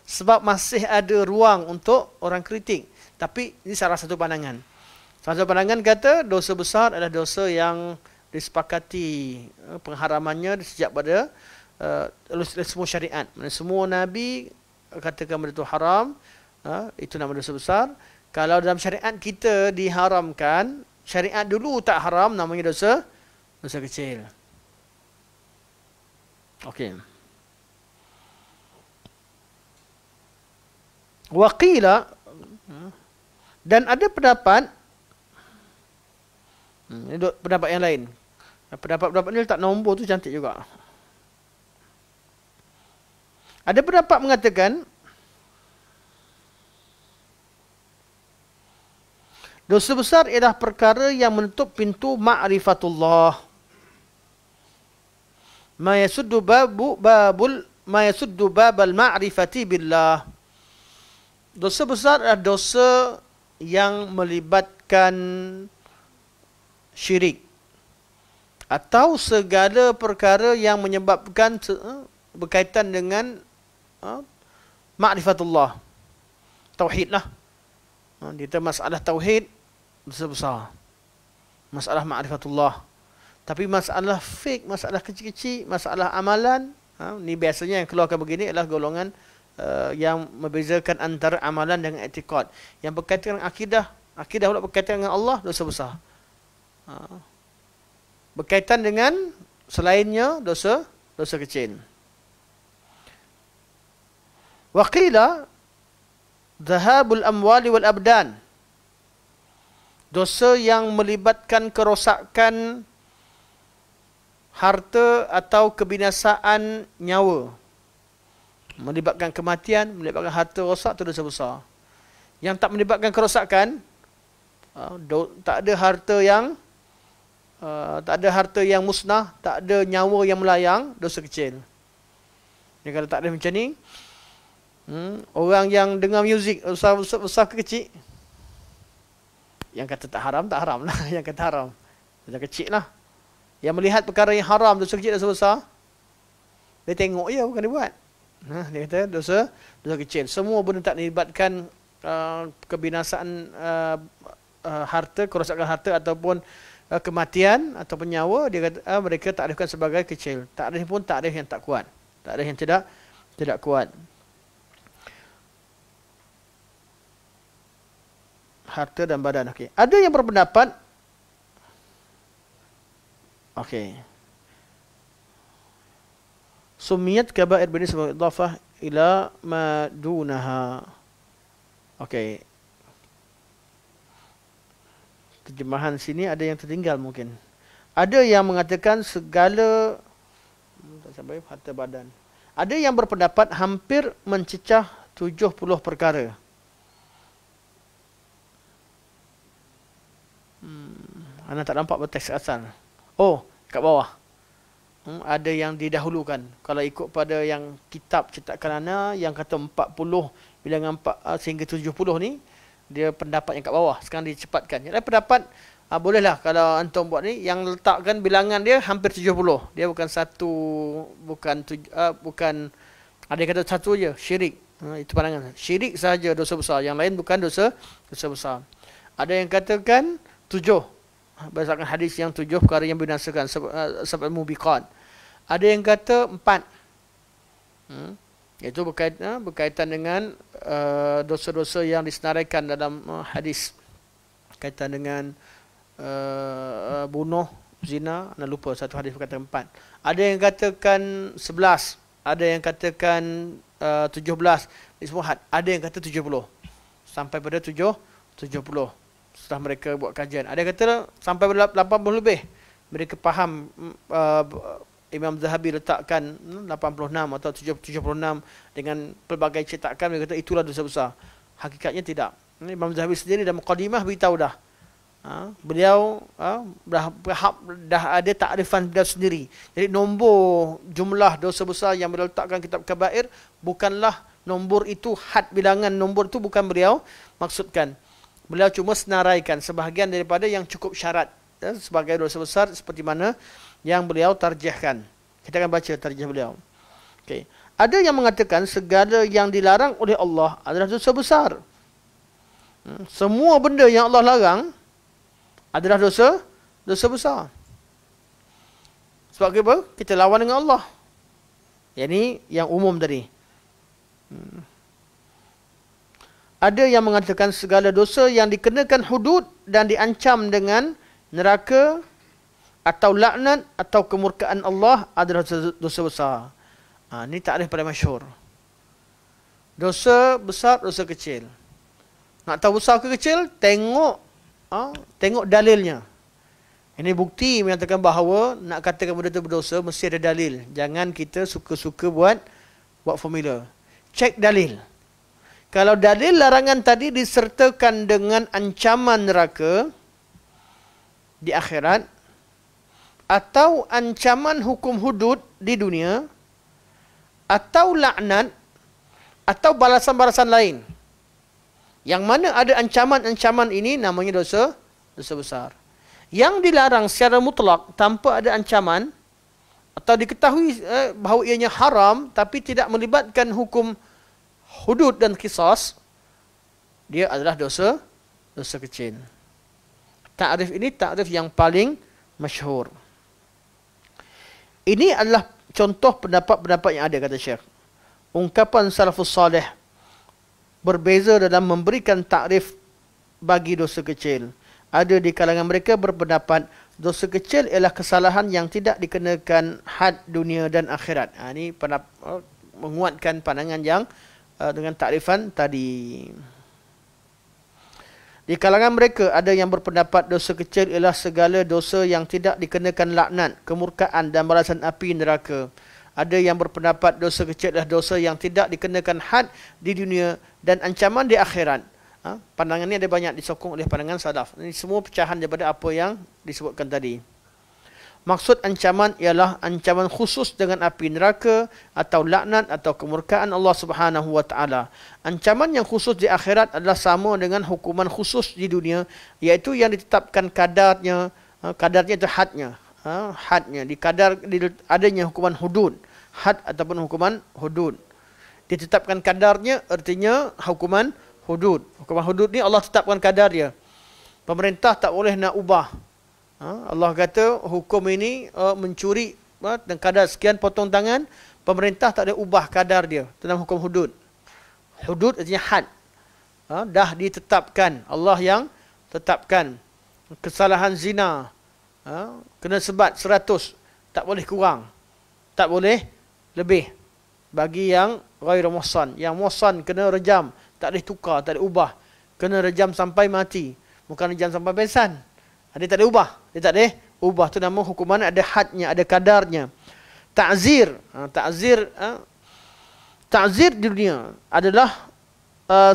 Sebab masih ada ruang untuk orang kritik. Tapi ini salah satu pandangan. Salah satu pandangan kata dosa besar adalah dosa yang disepakati pengharamannya sejak pada semua syariat. Semua Nabi katakan benda itu haram, itu nama dosa besar. Kalau dalam syariat kita diharamkan, syariat dulu tak haram, namanya dosa kecil. Okey. Waqila, dan ada pendapat, pendapat yang lain. Pendapat-pendapat ni letak nombor tu cantik juga. Ada pendapat mengatakan dosa besar ialah perkara yang menutup pintu ma'rifatullah. Ma yasuddu babal ma'rifati billah. Dosa besar adalah dosa yang melibatkan syirik atau segala perkara yang menyebabkan berkaitan dengan ma'rifatullah. Tauhid lah. Kita masalah tauhid dosa besar. Masalah ma'rifatullah. Tapi masalah fik, masalah kecil-kecil, masalah amalan, ni biasanya yang keluarkan begini adalah golongan yang membezakan antara amalan dengan i'tiqad. Yang berkaitan dengan akidah pula berkaitan dengan Allah, dosa besar. Berkaitan dengan selainnya, dosa kecil. Wa qila dhahabul amwali wal abdan. Dosa yang melibatkan kerosakan harta atau kebinasaan nyawa. Melibatkan kematian, melibatkan harta rosak, itu dosa besar. Yang tak melibatkan kerosakan, tak ada harta yang musnah, tak ada nyawa yang melayang, dosa kecil. Dia kata tak ada macam ni, orang yang dengar muzik besar ke kecil? Yang kata tak haram lah. Yang kata haram, dosa kecil lah. Yang melihat perkara yang haram, dosa kecil, dosa besar, dia tengok je, bukan dia buat. Dia kata dosa kecil. Semua benda tak melibatkan kebinasaan harta, kerosakan harta ataupun kematian ataupun nyawa, dia kata mereka takrifkan sebagai kecil. Takrif pun takrif yang tak kuat. Takrif yang tidak kuat. Harta dan badan. Okey. Ada yang berpendapat, okey, sumiyat kabair bini sebab idhafah ila ma dunaha. Okey. Terjemahan sini ada yang tertinggal mungkin. Ada yang mengatakan segala tak sampai harta badan. Ada yang berpendapat hampir mencecah 70 perkara. Ana tak nampak berteks asal. Oh, kat bawah. Ada yang didahulukan. Kalau ikut pada yang kitab cetakan Ana yang kata 40 bilangan 4 sehingga 70 ni, dia pendapat yang kat bawah. Sekarang dicepatkan. Jadi pendapat bolehlah kalau antum buat ni yang letakkan bilangan dia hampir 70. Dia bukan satu, bukan ada yang kata satu je, syirik. Itu pandangan. Syirik sahaja dosa besar, yang lain bukan dosa besar. Ada yang katakan 7. Berdasarkan hadis yang 7 perkara yang binasakan sebab mubiqat. Ada yang kata 4. Itu berkaitan dengan dosa-dosa yang disenaraikan dalam hadis. Kaitan dengan bunuh, zina, anda lupa satu hadis berkata 4. Ada yang katakan 11, ada yang katakan 17. Ini semua had. Ada yang kata 70. Sampai pada 70 setelah mereka buat kajian. Ada yang kata sampai pada 80 lebih. Mereka faham Imam Zahabi letakkan 86 atau 76 dengan pelbagai cetakan. Mereka kata itulah dosa besar. Hakikatnya tidak. Imam Zahabi sendiri dalam Muqaddimah beritahu dah. Beliau dah ada takrifan beliau sendiri. Jadi nombor jumlah dosa besar yang beliau letakkan kitab kabair bukanlah nombor itu, had bilangan nombor itu bukan beliau maksudkan. Beliau cuma senaraikan sebahagian daripada yang cukup syarat sebagai dosa besar seperti mana yang beliau tarjihkan. Kita akan baca tarjih beliau. Okey. Ada yang mengatakan segala yang dilarang oleh Allah adalah dosa besar. Semua benda yang Allah larang adalah dosa besar. Sebab apa? Kita lawan dengan Allah. Yang ini yang umum tadi. Ada yang mengatakan segala dosa yang dikenakan hudud dan diancam dengan neraka atau laknat atau kemurkaan Allah adalah dosa besar. Ini takrif paling masyhur. Dosa besar, dosa kecil. Nak tahu besar ke kecil? Tengok dalilnya. Ini bukti menyatakan bahawa nak katakan benda itu berdosa mesti ada dalil. Jangan kita suka-suka buat formula. Cek dalil. Kalau dalil larangan tadi disertakan dengan ancaman neraka di akhirat atau ancaman hukum hudud di dunia atau laknat atau balasan-balasan lain, yang mana ada ancaman-ancaman ini, namanya dosa besar. Yang dilarang secara mutlak tanpa ada ancaman atau diketahui bahawa ianya haram tapi tidak melibatkan hukum hudud dan qisas, dia adalah dosa kecil. Takrif ini takrif yang paling masyhur. Ini adalah contoh pendapat-pendapat yang ada, kata Syekh. Ungkapan salafus salih berbeza dalam memberikan takrif bagi dosa kecil. Ada di kalangan mereka berpendapat dosa kecil ialah kesalahan yang tidak dikenakan had dunia dan akhirat. Ini menguatkan pandangan yang dengan takrifan tadi. Di kalangan mereka ada yang berpendapat dosa kecil ialah segala dosa yang tidak dikenakan laknat, kemurkaan dan balasan api neraka. Ada yang berpendapat dosa kecil adalah dosa yang tidak dikenakan had di dunia dan ancaman di akhirat. Pandangan ini ada banyak disokong oleh pandangan salaf. Ini semua pecahan daripada apa yang disebutkan tadi. Maksud ancaman ialah ancaman khusus dengan api neraka atau laknat atau kemurkaan Allah Subhanahu wa taala. Ancaman yang khusus di akhirat adalah sama dengan hukuman khusus di dunia, iaitu yang ditetapkan kadarnya itu hadnya. Hadnya adanya hukuman hudud, had ataupun hukuman hudud. Ditetapkan kadarnya artinya hukuman hudud. Hukuman hudud ni Allah tetapkan kadar dia. Pemerintah tak boleh nak ubah. Allah kata hukum ini mencuri dan kadar sekian potong tangan, pemerintah tak ada ubah kadar dia dalam hukum hudud. Hudud artinya had. Dah ditetapkan, Allah yang tetapkan. Kesalahan zina kena sebat 100, tak boleh kurang, tak boleh lebih. Bagi yang ghairu muhsan, yang muhsan kena rejam Tak boleh tukar, tak boleh ubah. Kena rejam sampai mati. Bukan rejam sampai pingsan. Dia tak boleh ubah. Dia tak boleh ubah. Tu nama hukuman ada hadnya, ada kadarnya. Ta'zir. Ta'zir di dunia adalah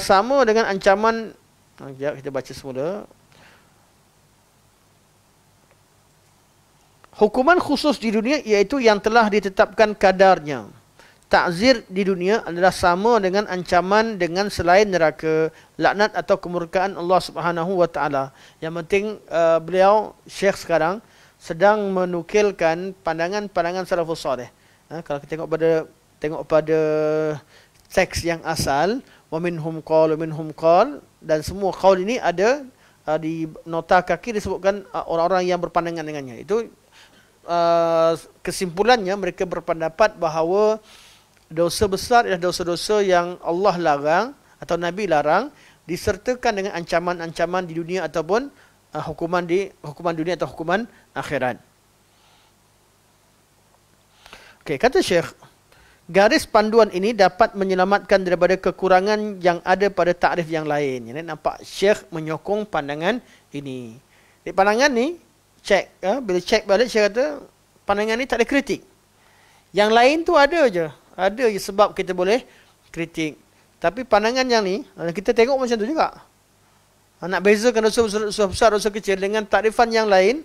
sama dengan ancaman. Sekejap, kita baca semula. Hukuman khusus di dunia iaitu yang telah ditetapkan kadarnya. Ta'zir di dunia adalah sama dengan ancaman dengan selain neraka, laknat atau kemurkaan Allah Subhanahu wa taala. Yang penting beliau Syekh sekarang sedang menukilkan pandangan-pandangan salafus saleh. Kalau kita tengok pada teks yang asal, wa minhum qal, dan semua qaul ini ada di nota kaki disebutkan orang-orang yang berpandangan dengannya. Itu kesimpulannya mereka berpendapat bahawa dosa besar adalah dosa-dosa yang Allah larang atau Nabi larang, disertakan dengan ancaman-ancaman di dunia ataupun hukuman dunia atau hukuman akhirat. Okey, kata Syekh, garis panduan ini dapat menyelamatkan daripada kekurangan yang ada pada takrif yang lain. Ini nampak Syekh menyokong pandangan ini. Di pandangan ni bila cek balik Syekh kata pandangan ni tak ada kritik. Yang lain tu ada je. Ada je sebab kita boleh kritik. Tapi pandangan yang ni, kita tengok macam tu juga. Nak bezakan dosa besar, dosa kecil dengan takrifan yang lain,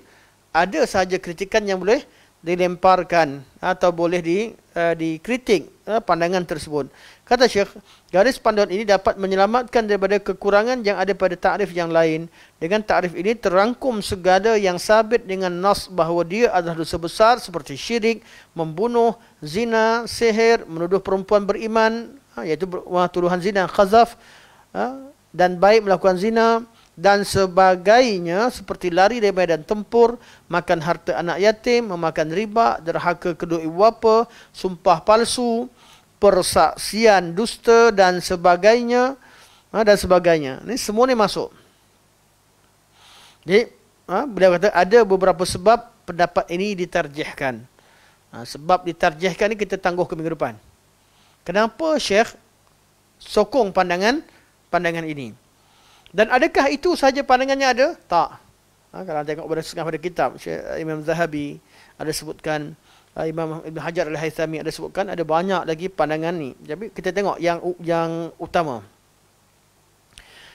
ada sahaja kritikan yang boleh dilemparkan atau boleh dikritik pandangan tersebut. Kata Syekh, garis panduan ini dapat menyelamatkan daripada kekurangan yang ada pada takrif yang lain. Dengan takrif ini terangkum segala yang sabit dengan nas bahawa dia adalah dosa besar seperti syirik, membunuh, zina, sihir, menuduh perempuan beriman, iaitu tuduhan zina, khazaf, dan baik melakukan zina dan sebagainya, seperti lari dari medan tempur, makan harta anak yatim, memakan riba, derhaka kedua ibu bapa, sumpah palsu, persaksian dusta dan sebagainya, Ini semua ni masuk. Jadi beliau kata ada beberapa sebab pendapat ini ditarjihkan. Sebab ditarjihkan ni kita tangguh ke minggu depan. Kenapa Syekh sokong pandangan ini? Dan adakah itu sahaja pandangannya ada? Tak. Kalau tengok pada kitab Imam Zahabi ada sebutkan, Imam Ibn Hajar Al-Haythami ada sebutkan, ada banyak lagi pandangan ni. Jadi kita tengok yang utama.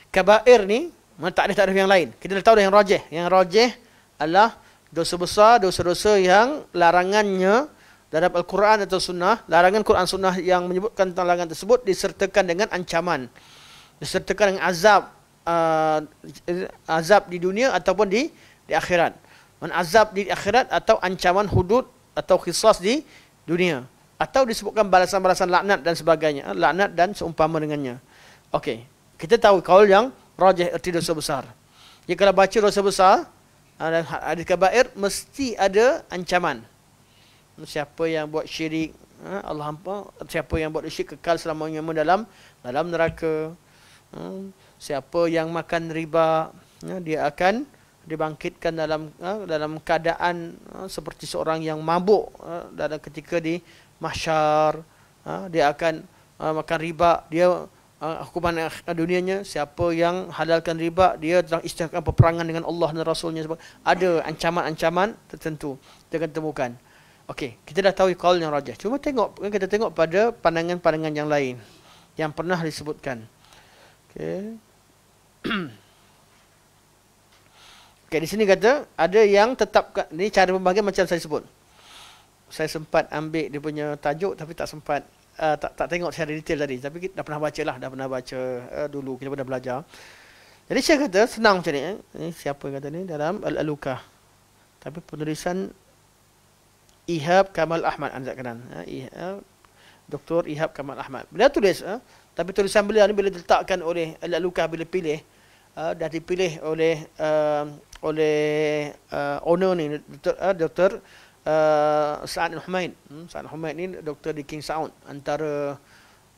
Kabair ni tak ada yang lain. Kita dah tahu yang rajih. Yang rajih adalah dosa besar, dosa-dosa yang larangannya dalam Al-Quran atau Sunnah, larangan Quran Sunnah yang menyebutkan tentang larangan tersebut disertakan dengan ancaman, disertakan dengan azab di dunia ataupun di akhirat. Azab di akhirat atau ancaman hudud atau qisas di dunia, atau disebutkan balasan-balasan laknat dan sebagainya, laknat dan seumpama dengannya. Okey, kita tahu kaul yang rajih erti dosa besar. Jadi kalau baca dosa besar ada kabair, mesti ada ancaman. Siapa yang buat syirik, siapa yang buat syirik kekal selamanya dalam neraka. Siapa yang makan riba, dia akan dibangkitkan dalam keadaan seperti seorang yang mabuk dalam ketika di mahsyar. Dia akan makan riba, dia hukuman dunianya. Siapa yang halalkan riba, dia telah isytiharkan peperangan dengan Allah dan Rasulnya. Ada ancaman-ancaman tertentu kita akan temukan. Okey, kita dah tahu qaul yang rajih. Cuma kita tengok pada pandangan-pandangan yang lain yang pernah disebutkan. Okey. Okey, di sini kata ada yang tetapkan. Ini cara pembahagian macam saya sebut. Saya sempat ambil dia punya tajuk tapi tak sempat tak tengok secara detail tadi, tapi kita dah pernah baca dulu, kita pernah belajar. Jadi saya kata senang macam ni. Ini siapa yang kata ni dalam Al-Alukah. Tapi penulisan Ihab Kamal Ahmad Anzat Kanan. Dr. Ihab Kamal Ahmad. Beliau tulis, tapi tulisan beliau ni bila diletakkan oleh Al-Alukah, bila pilih, dah dipilih oleh owner ni, Dr. Sa'ad Al-Humaid. Sa'ad Al-Humaid ni doktor di King Saud, antara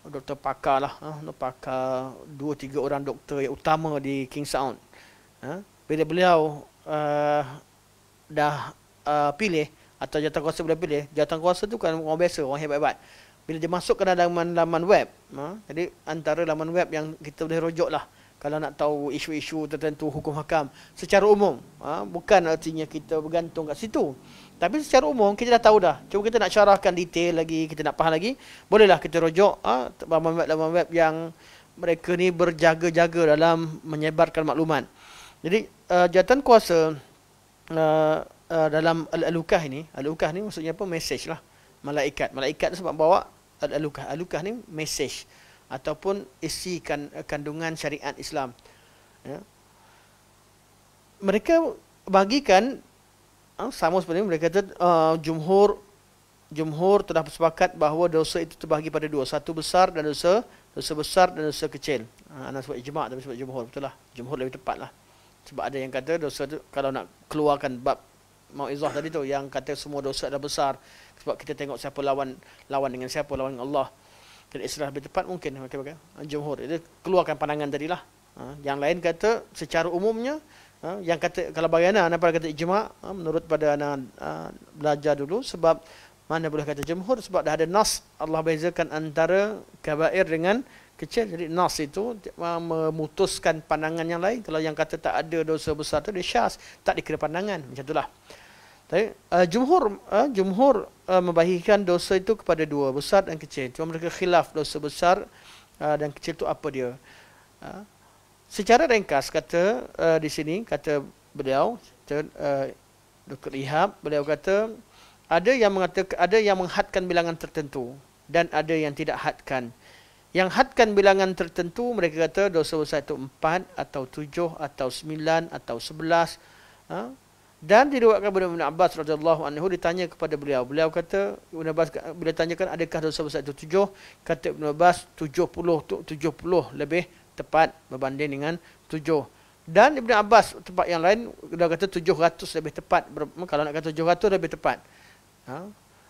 doktor pakar lah, pakar 2-3 orang doktor yang utama di King Saud. Bila beliau dah pilih, atau jawatankuasa boleh pilih. Jawatankuasa tu kan orang biasa, orang hebat-hebat. Bila dia masuk ke dalam laman web, jadi antara laman web yang kita boleh rujuk lah kalau nak tahu isu-isu tertentu hukum hakam secara umum. Bukan artinya kita bergantung kat situ. Tapi secara umum kita dah tahu dah. Cuma kita nak syarahkan detail lagi, kita nak faham lagi, bolehlah kita rujuk laman web yang mereka ni berjaga-jaga dalam menyebarkan maklumat. Jadi jawatan kuasa dalam al-alukah ni maksudnya apa? Message lah. Malaikat tu sebab bawa al-alukah. Alukah ni message ataupun isi kandungan syariat Islam. Ya. Mereka bagikan sama seperti mereka kata jumhur telah bersepakat bahawa dosa itu terbahagi pada dua, satu besar dan dosa besar dan dosa kecil. Anak sebut ijma' tapi sebut jumhur, betul lah. Jumhur lebih tepat lah. Sebab ada yang kata dosa tu kalau nak keluarkan bab mauizah tadi tu yang kata semua dosa adalah besar sebab kita tengok siapa lawan dengan siapa, lawan dengan Allah. Jadi istilah lebih tepat mungkin pakai jumhur. Itu keluarkan pandangan tadilah. Yang lain kata secara umumnya yang kata kalau bagi anak pada kata ijma' menurut pada anak belajar dulu sebab mana boleh kata jumhur sebab dah ada nas Allah bezakan antara kabair dengan kecil. Jadi nas itu memutuskan pandangan yang lain. Kalau yang kata tak ada dosa besar tu dia syaz, tak dikira pandangan. Macam itulah. Tapi jumhur membahagikan dosa itu kepada dua, besar dan kecil. Cuma mereka khilaf dosa besar dan kecil itu apa dia. Secara ringkas kata di sini kata beliau Dr. Ihab, beliau kata ada yang menghadkan bilangan tertentu dan ada yang tidak hadkan. Yang hadkan bilangan tertentu mereka kata dosa besar itu 4 atau 7 atau 9 atau 11. Dan diriwayatkan Ibnu Abbas radhiyallahu anhu ditanya kepada beliau. Beliau kata Ibnu Abbas bila tanyakan adakah dosa besar itu 7? Kata Ibnu Abbas 70 lebih tepat berbanding dengan 7. Dan Ibnu Abbas tempat yang lain dia kata 700 lebih tepat. Kalau nak kata 700 lebih tepat.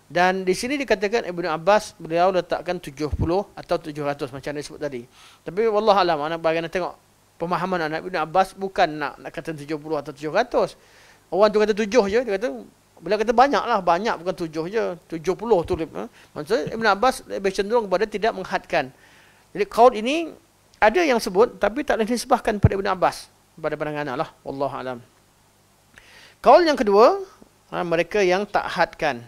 Dan di sini dikatakan Ibnu Abbas beliau letakkan 70 atau 700 macam dia sebut tadi. Tapi wallah alam anak bagaimana tengok pemahaman anak Ibnu Abbas bukan nak kata 70 atau 700. Orang tu kata 7 je, dia kata beliau kata banyaklah, banyak bukan 7 je, 70 tu. Maksudnya Ibnu Abbas lebih cenderung kepada tidak menghadkan. Jadi qaul ini ada yang sebut tapi tak boleh disebahkan pada Ibnu Abbas pada pandangan anak lah, wallahu alam. Qaul yang kedua, mereka yang tak hadkan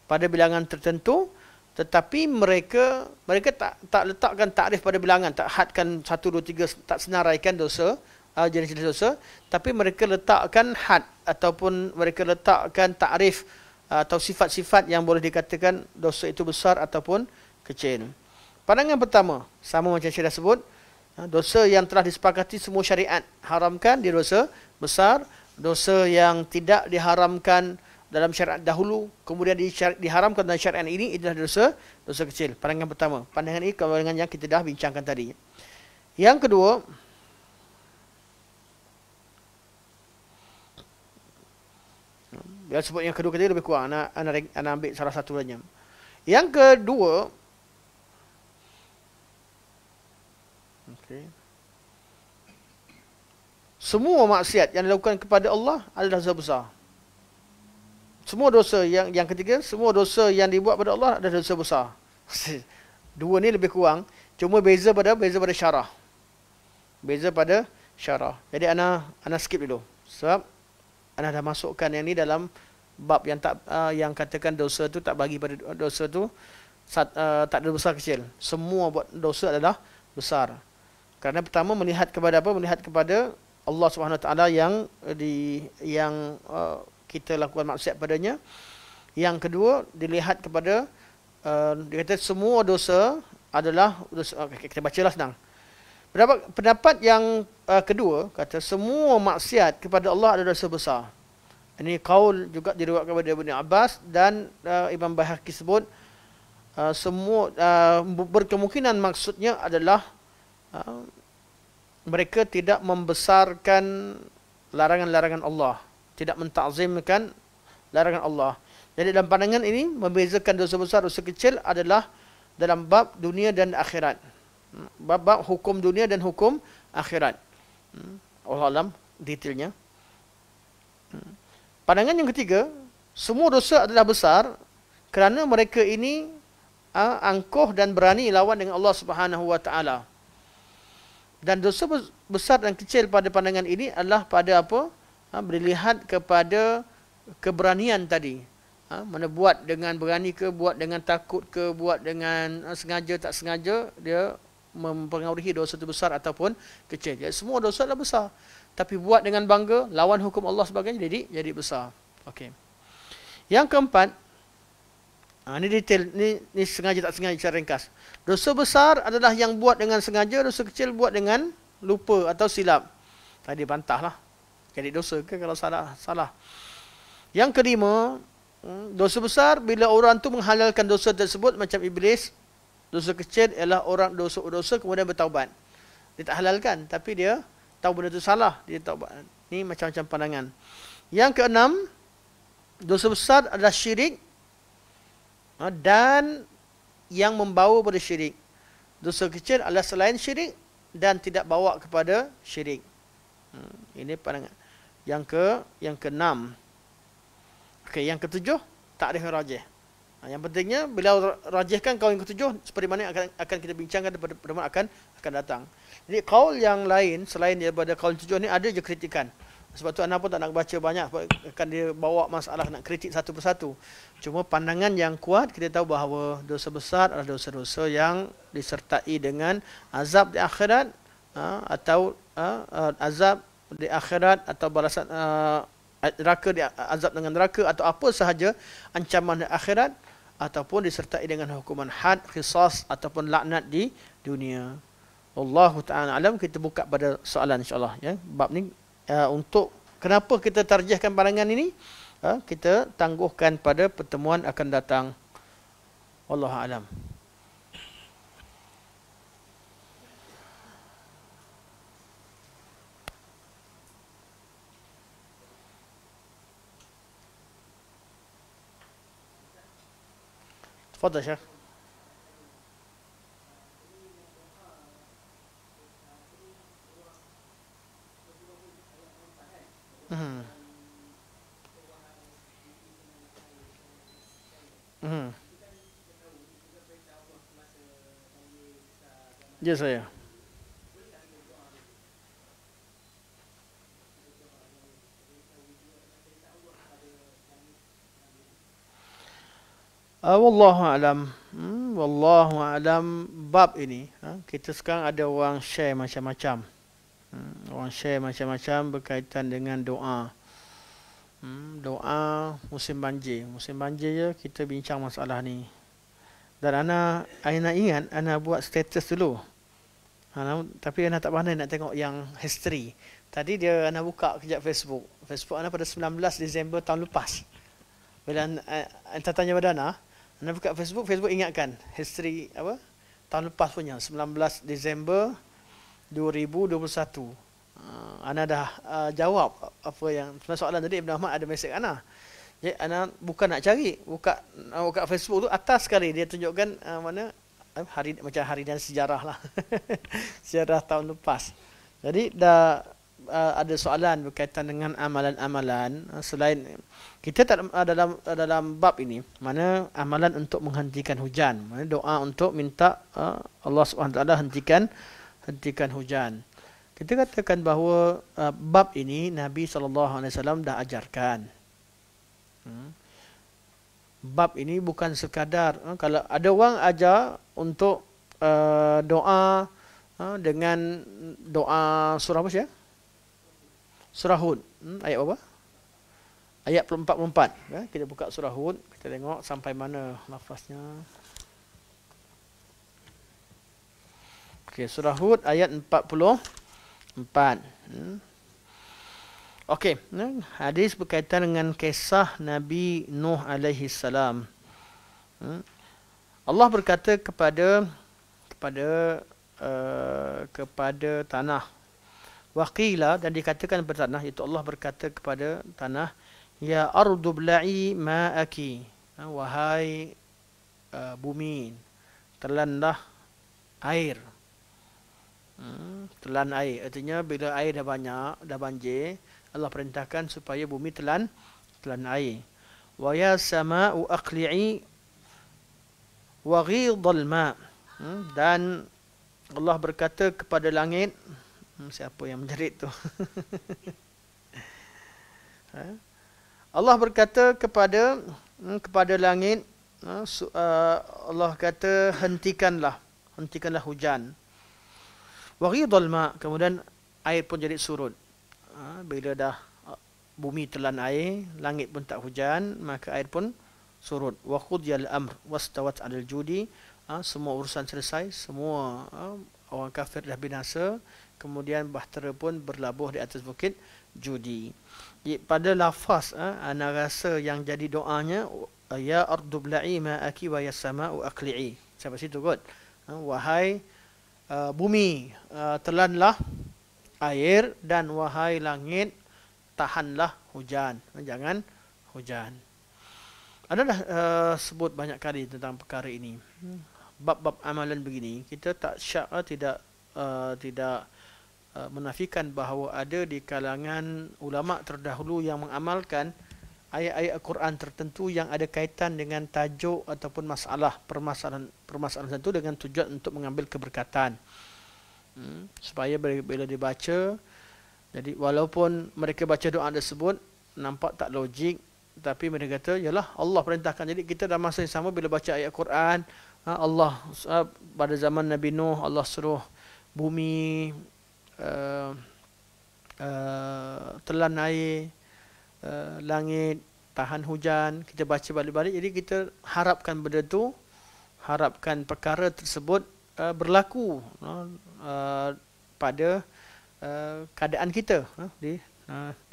pada bilangan tertentu tetapi mereka tak letakkan takrif pada bilangan, tak hadkan 1 2 3, tak senaraikan dosa jenis-jenis dosa, tapi mereka letakkan had ataupun mereka letakkan takrif atau sifat-sifat yang boleh dikatakan dosa itu besar ataupun kecil. Pandangan pertama sama macam saya dah sebut, dosa yang telah disepakati semua syariat haramkan dia dosa besar, dosa yang tidak diharamkan dalam syariat dahulu kemudian diharamkan dalam syariat ini adalah dosa kecil. Pandangan pertama. Pandangan ini kalau dengan yang kita dah bincangkan tadi. Yang kedua, dia sebut yang kedua kali lebih kurang. Ana ambil salah satu saja. Yang kedua, semua maksiat yang dilakukan kepada Allah adalah dosa besar. Semua dosa yang ketiga, semua dosa yang dibuat pada Allah adalah dosa besar. Dua ni lebih kurang, cuma beza pada syarah. Beza pada syarah. Jadi ana skip dulu. Sebab ana dah masukkan yang ni dalam bab yang katakan dosa tu tak bagi pada dosa tu tak ada besar kecil. Semua buat dosa adalah besar. Kerana pertama melihat kepada apa? Melihat kepada Allah Subhanahu Wa Taala yang kita lakukan maksiat padanya. Yang kedua dilihat kepada dia kata semua dosa adalah dosa. Okay, kita bacalah senang. Pendapat yang kedua kata semua maksiat kepada Allah adalah dosa besar. Ini qaul juga diriwayatkan kepada Ibnu Abbas dan Imam Baihaqi sebut semua berkemungkinan maksudnya adalah mereka tidak membesarkan larangan-larangan Allah, tidak mentakzimkan larangan Allah. Jadi dalam pandangan ini membezakan dosa besar dosa kecil adalah dalam bab dunia dan akhirat. Bab hukum dunia dan hukum akhirat. Allah alam detailnya. Pandangan yang ketiga, semua dosa adalah besar kerana mereka ini angkuh dan berani lawan dengan Allah Subhanahu wa taala. Dan dosa besar dan kecil pada pandangan ini adalah pada apa? Berlihat kepada keberanian tadi. Mana buat dengan berani ke, buat dengan takut ke, buat dengan sengaja tak sengaja, dia mempengaruhi dosa itu besar ataupun kecil. Jadi semua dosa adalah besar. Tapi buat dengan bangga, lawan hukum Allah sebagainya, jadi besar. Okey. Yang keempat, ini detail, ni sengaja tak sengaja secara ringkas. Dosa besar adalah yang buat dengan sengaja, dosa kecil buat dengan lupa atau silap. Tadi bantahlah. Jadi dosa ke kalau salah. Yang kelima, dosa besar bila orang tu menghalalkan dosa tersebut macam iblis. Dosa kecil ialah orang dosa kemudian bertaubat. Dia tak halalkan tapi dia tahu benda itu salah, dia taubat. Ni macam-macam pandangan. Yang keenam, dosa besar adalah syirik dan yang membawa pada syirik. Dosa kecil adalah selain syirik dan tidak bawa kepada syirik. Ini pandangan. Yang keenam. Okey, yang ketujuh, takrif rajih. Yang pentingnya bila rajihkan kaul yang ketujuh seperti mana akan kita bincangkan pada pertemuan akan datang. Jadi kaul yang lain selain daripada kaul tujuh ni ada je kritikan. Sebab tu anda pun tak nak baca banyak sebab akan dia bawa masalah nak kritik satu persatu. Cuma pandangan yang kuat kita tahu bahawa dosa besar adalah dosa-dosa yang disertai dengan azab di akhirat atau azab di akhirat atau balasan neraka, azab dengan neraka atau apa sahaja ancaman di akhirat ataupun disertai dengan hukuman had, qisas ataupun laknat di dunia. Wallahu ta'ala alam. Kita buka pada soalan insya-Allah ya. Bab ni untuk kenapa kita tarjihkan pandangan ini, kita tangguhkan pada pertemuan akan datang. Wallahu a'lam. Tafadhal Syekh. Ya saya. Wallahu alam. Wallahu alam. Bab ini kita sekarang ada orang share macam-macam. Orang share macam-macam berkaitan dengan doa. Doa musim banjir. Musim banjir je kita bincang masalah ni. Dan ana ingat ana buat status dulu. Tapi ana tak pandai nak tengok yang history. Tadi dia ana buka kejap Facebook. Facebook ana pada 19 Disember tahun lepas. Bila anda tanya pada ana buka Facebook ingatkan history apa? Tahun lepas punya 19 Disember 2021. Ana dah jawab apa yang soalan tadi. Ibn Ahmad ada mesej ana. Jadi ana bukan nak cari, buka Facebook tu atas sekali dia tunjukkan mana hari macam hari dan sejarah lah. Sejarah tahun lepas. Jadi dah ada soalan berkaitan dengan amalan-amalan selain kita tak dalam bab ini mana amalan untuk menghentikan hujan, mana doa untuk minta Allah Subhanahu taala hentikan hujan. Kita katakan bahawa bab ini Nabi SAW dah ajarkan. Bab ini bukan sekadar kalau ada orang ajar untuk doa dengan doa surah apa sih? Surah Hud. Ayat berapa? Ayat 44. Kita buka surah Hud, kita tengok sampai mana lafaznya. Okey, surah Hud ayat 44. Okey, hadis berkaitan dengan kisah Nabi Nuh alaihi salam. Allah berkata kepada tanah, waqila, dan dikatakan kepada tanah, iaitu Allah berkata kepada tanah, ya ardu bla'i ma'aki, wahai bumi, telanlah air. Telan air, artinya bila air dah banyak, dah banjir, Allah perintahkan supaya bumi telan air. Wa ya sama'u aqli'i wa ghidhal ma. Dan Allah berkata kepada langit, siapa yang menjerit tu? Allah berkata kepada langit, Allah kata hentikanlah hujan. Wa ghidhal ma, kemudian air pun jadi surut. Bila dah bumi telan air, langit pun tak hujan, maka air pun surut. Wa qudiyal amr wastawat 'alal judi. Semua urusan selesai, semua orang kafir dah binasa, kemudian bahtera pun berlabuh di atas bukit Judi. Pada lafaz ana rasa yang jadi doanya, ya ardu bla'i ma'aki wa ya sama'u aqli'i. Sampai situ kot. Wahai bumi, telanlah air, dan wahai langit, tahanlah hujan, jangan hujan. Ada dah sebut banyak kali tentang perkara ini. Bab-bab amalan begini, kita tak syak tidak menafikan bahawa ada di kalangan ulama terdahulu yang mengamalkan ayat-ayat Al-Quran tertentu yang ada kaitan dengan tajuk ataupun permasalahan tertentu dengan tujuan untuk mengambil keberkatan. Supaya bila dibaca, jadi walaupun mereka baca doa tersebut nampak tak logik, tapi mereka kata yalah Allah perintahkan. Jadi kita dalam masa yang sama bila baca ayat Quran, Allah pada zaman Nabi Nuh, Allah suruh bumi telan air, langit tahan hujan. Kita baca balik-balik, jadi kita harapkan benda tu, harapkan perkara tersebut berlaku pada keadaan kita, di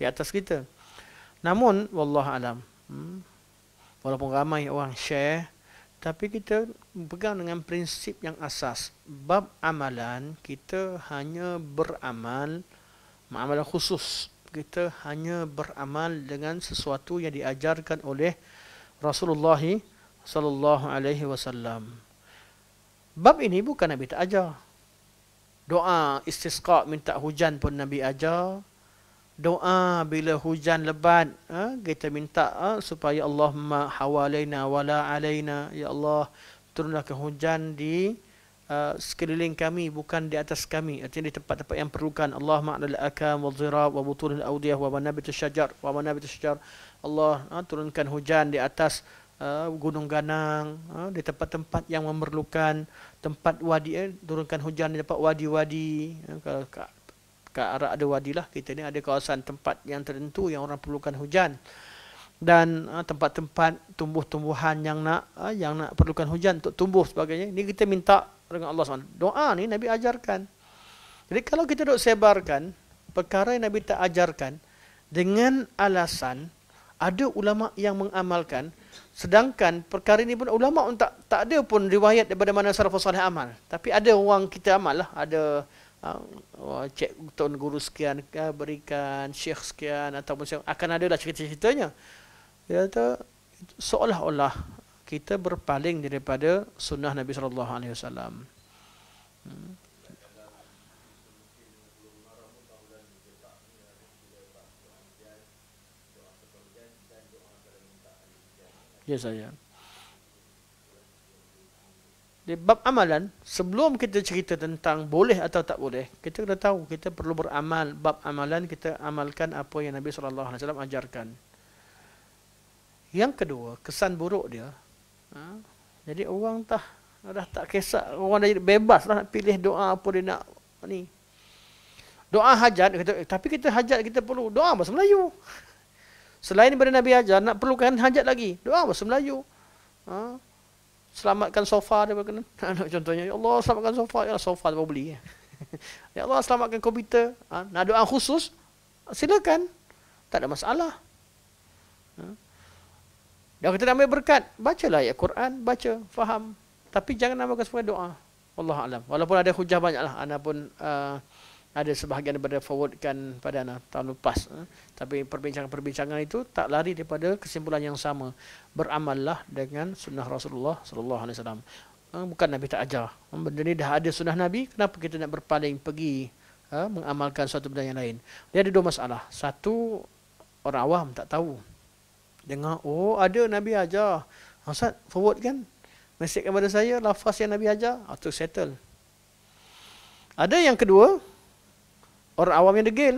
atas kita. Namun wallahu alam, walaupun ramai orang share, tapi kita pegang dengan prinsip yang asas. Bab amalan, kita hanya beramal, amalan khusus, kita hanya beramal dengan sesuatu yang diajarkan oleh Rasulullah sallallahu alaihi wasallam. Bab ini bukan Nabi tak ajar. Doa istisqa minta hujan pun Nabi ajar. Doa bila hujan lebat, kita minta supaya Allahumma hawalaina wala alaina, ya Allah turunkan hujan di sekeliling kami, bukan di atas kami, artinya di tempat-tempat yang perlukan. Allahumma alal akam wal zirab wa butunil awdiyah wa manabitus syajar wa manabitus syajar. Allah turunkan hujan di atas gunung ganang, di tempat-tempat yang memerlukan, tempat wadi, turunkan hujan di tempat wadi-wadi. Kalau ke arah ada wadi lah, kita ni ada kawasan tempat yang tertentu yang orang perlukan hujan, dan tempat-tempat tumbuh-tumbuhan yang nak perlukan hujan untuk tumbuh sebagainya. Ini kita minta dengan Allah SWT. Doa ni Nabi ajarkan. Jadi kalau kita duk sebarkan perkara yang Nabi tak ajarkan dengan alasan ada ulama yang mengamalkan, sedangkan perkara ini pun ulama pun tak ada pun riwayat daripada mana salafus salih amal, tapi ada orang kita amal lah, ada cik tuan guru sekian berikan, syekh sekian, ataupun akan ada lah cerita-ceritanya. Dia kata seolah-olah kita berpaling daripada sunnah Nabi SAW. Ya saya. Di bab amalan, sebelum kita cerita tentang boleh atau tak boleh, kita kena tahu kita perlu beramal. Bab amalan, kita amalkan apa yang Nabi SAW ajarkan. Yang kedua, kesan buruk dia. Jadi orang dah tak kisah, orang dah jadi bebas lah nak pilih doa apa dia nak ni. Doa hajat, tapi kita hajat kita perlu doa bahasa Melayu. Selain daripada Nabi ajar, nak perlukan hajat lagi, doa bahasa Melayu. Selamatkan sofa dia berkenan. Contohnya, ya Allah selamatkan sofa, ya sofa dia beli. Ya Allah selamatkan komputer. Nak doa khusus, silakan. Tak ada masalah. Dan kita nak ambil berkat, bacalah ayat Quran, baca, faham. Tapi jangan namakan sebagai doa. Wallahu alam. Walaupun ada hujah banyaklah, ana pun ada sebahagian daripada forwardkan pada ana tahun lepas. Tapi perbincangan-perbincangan itu tak lari daripada kesimpulan yang sama. Beramallah dengan sunnah Rasulullah sallallahu alaihi wasallam. Bukan Nabi tak ajar. Benda ni dah ada sunnah Nabi, kenapa kita nak berpaling pergi mengamalkan suatu benda yang lain? Dia ada dua masalah. Satu, orang awam tak tahu. Dengar, oh ada Nabi ajar. Ustaz forward kan? Mesej kepada saya, lafaz yang Nabi ajar, atau settle. Ada yang kedua, orang awam yang degil.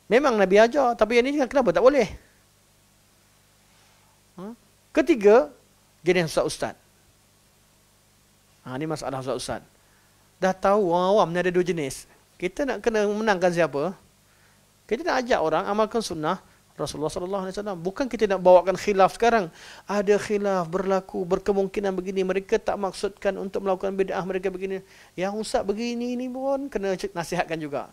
Memang Nabi ajar, tapi yang ini kenapa tak boleh? Ketiga, jenis ustaz-ustaz. Ini masalah ustaz-ustaz. Dah tahu orang awam ni ada dua jenis. Kita nak kena menangkan siapa? Kita nak ajak orang amalkan sunnah Rasulullah sallallahu alaihi wasallam. Bukan kita nak bawakan khilaf sekarang. Ada khilaf berlaku, berkemungkinan begini. Mereka tak maksudkan untuk melakukan bid'ah, mereka begini. Yang ustaz begini ni pun kena nasihatkan juga.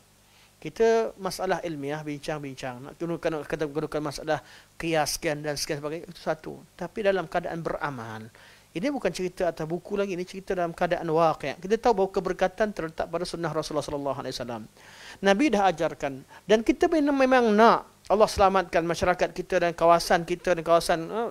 Kita masalah ilmiah bincang-bincang. Nak gunakan masalah qiyas sekian dan sekian sebagainya, itu satu. Tapi dalam keadaan beramal. Ini bukan cerita atas buku lagi, ini cerita dalam keadaan waqi'. Kita tahu bahawa keberkatan terletak pada sunnah Rasulullah sallallahu alaihi wasallam. Nabi dah ajarkan, dan kita memang nak Allah selamatkan masyarakat kita dan kawasan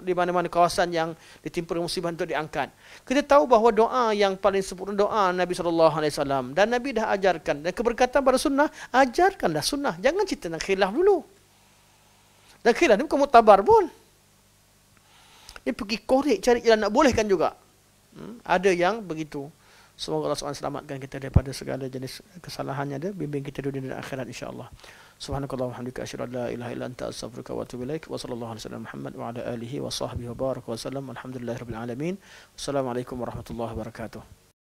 di mana-mana kawasan yang ditimpa musibah untuk diangkat. Kita tahu bahawa doa yang paling sempurna doa Nabi sallallahu alaihi wasallam, dan Nabi dah ajarkan, dan keberkatan pada sunnah, ajarkanlah sunnah. Jangan cerita nak khilaf dulu. Dan khilaf ni bukan muktabar pun. Dia pergi korek cari jalan nak bolehkan juga. Ada yang begitu. Semoga Allah SWT selamatkan kita daripada segala jenis kesalahannya ada. Bimbing kita dunia dan akhirat insya-Allah. Subhanakallah wa hamdika asyhadu an la ilaha illa anta astaghfiruka wa atubu ilaik. Wa sallallahu alaihi wasallam Muhammad wa ala alihi wa sahbihi wa baraka wa sallam. Alhamdulillahirabbil alamin. Wassalamualaikum warahmatullahi wabarakatuh.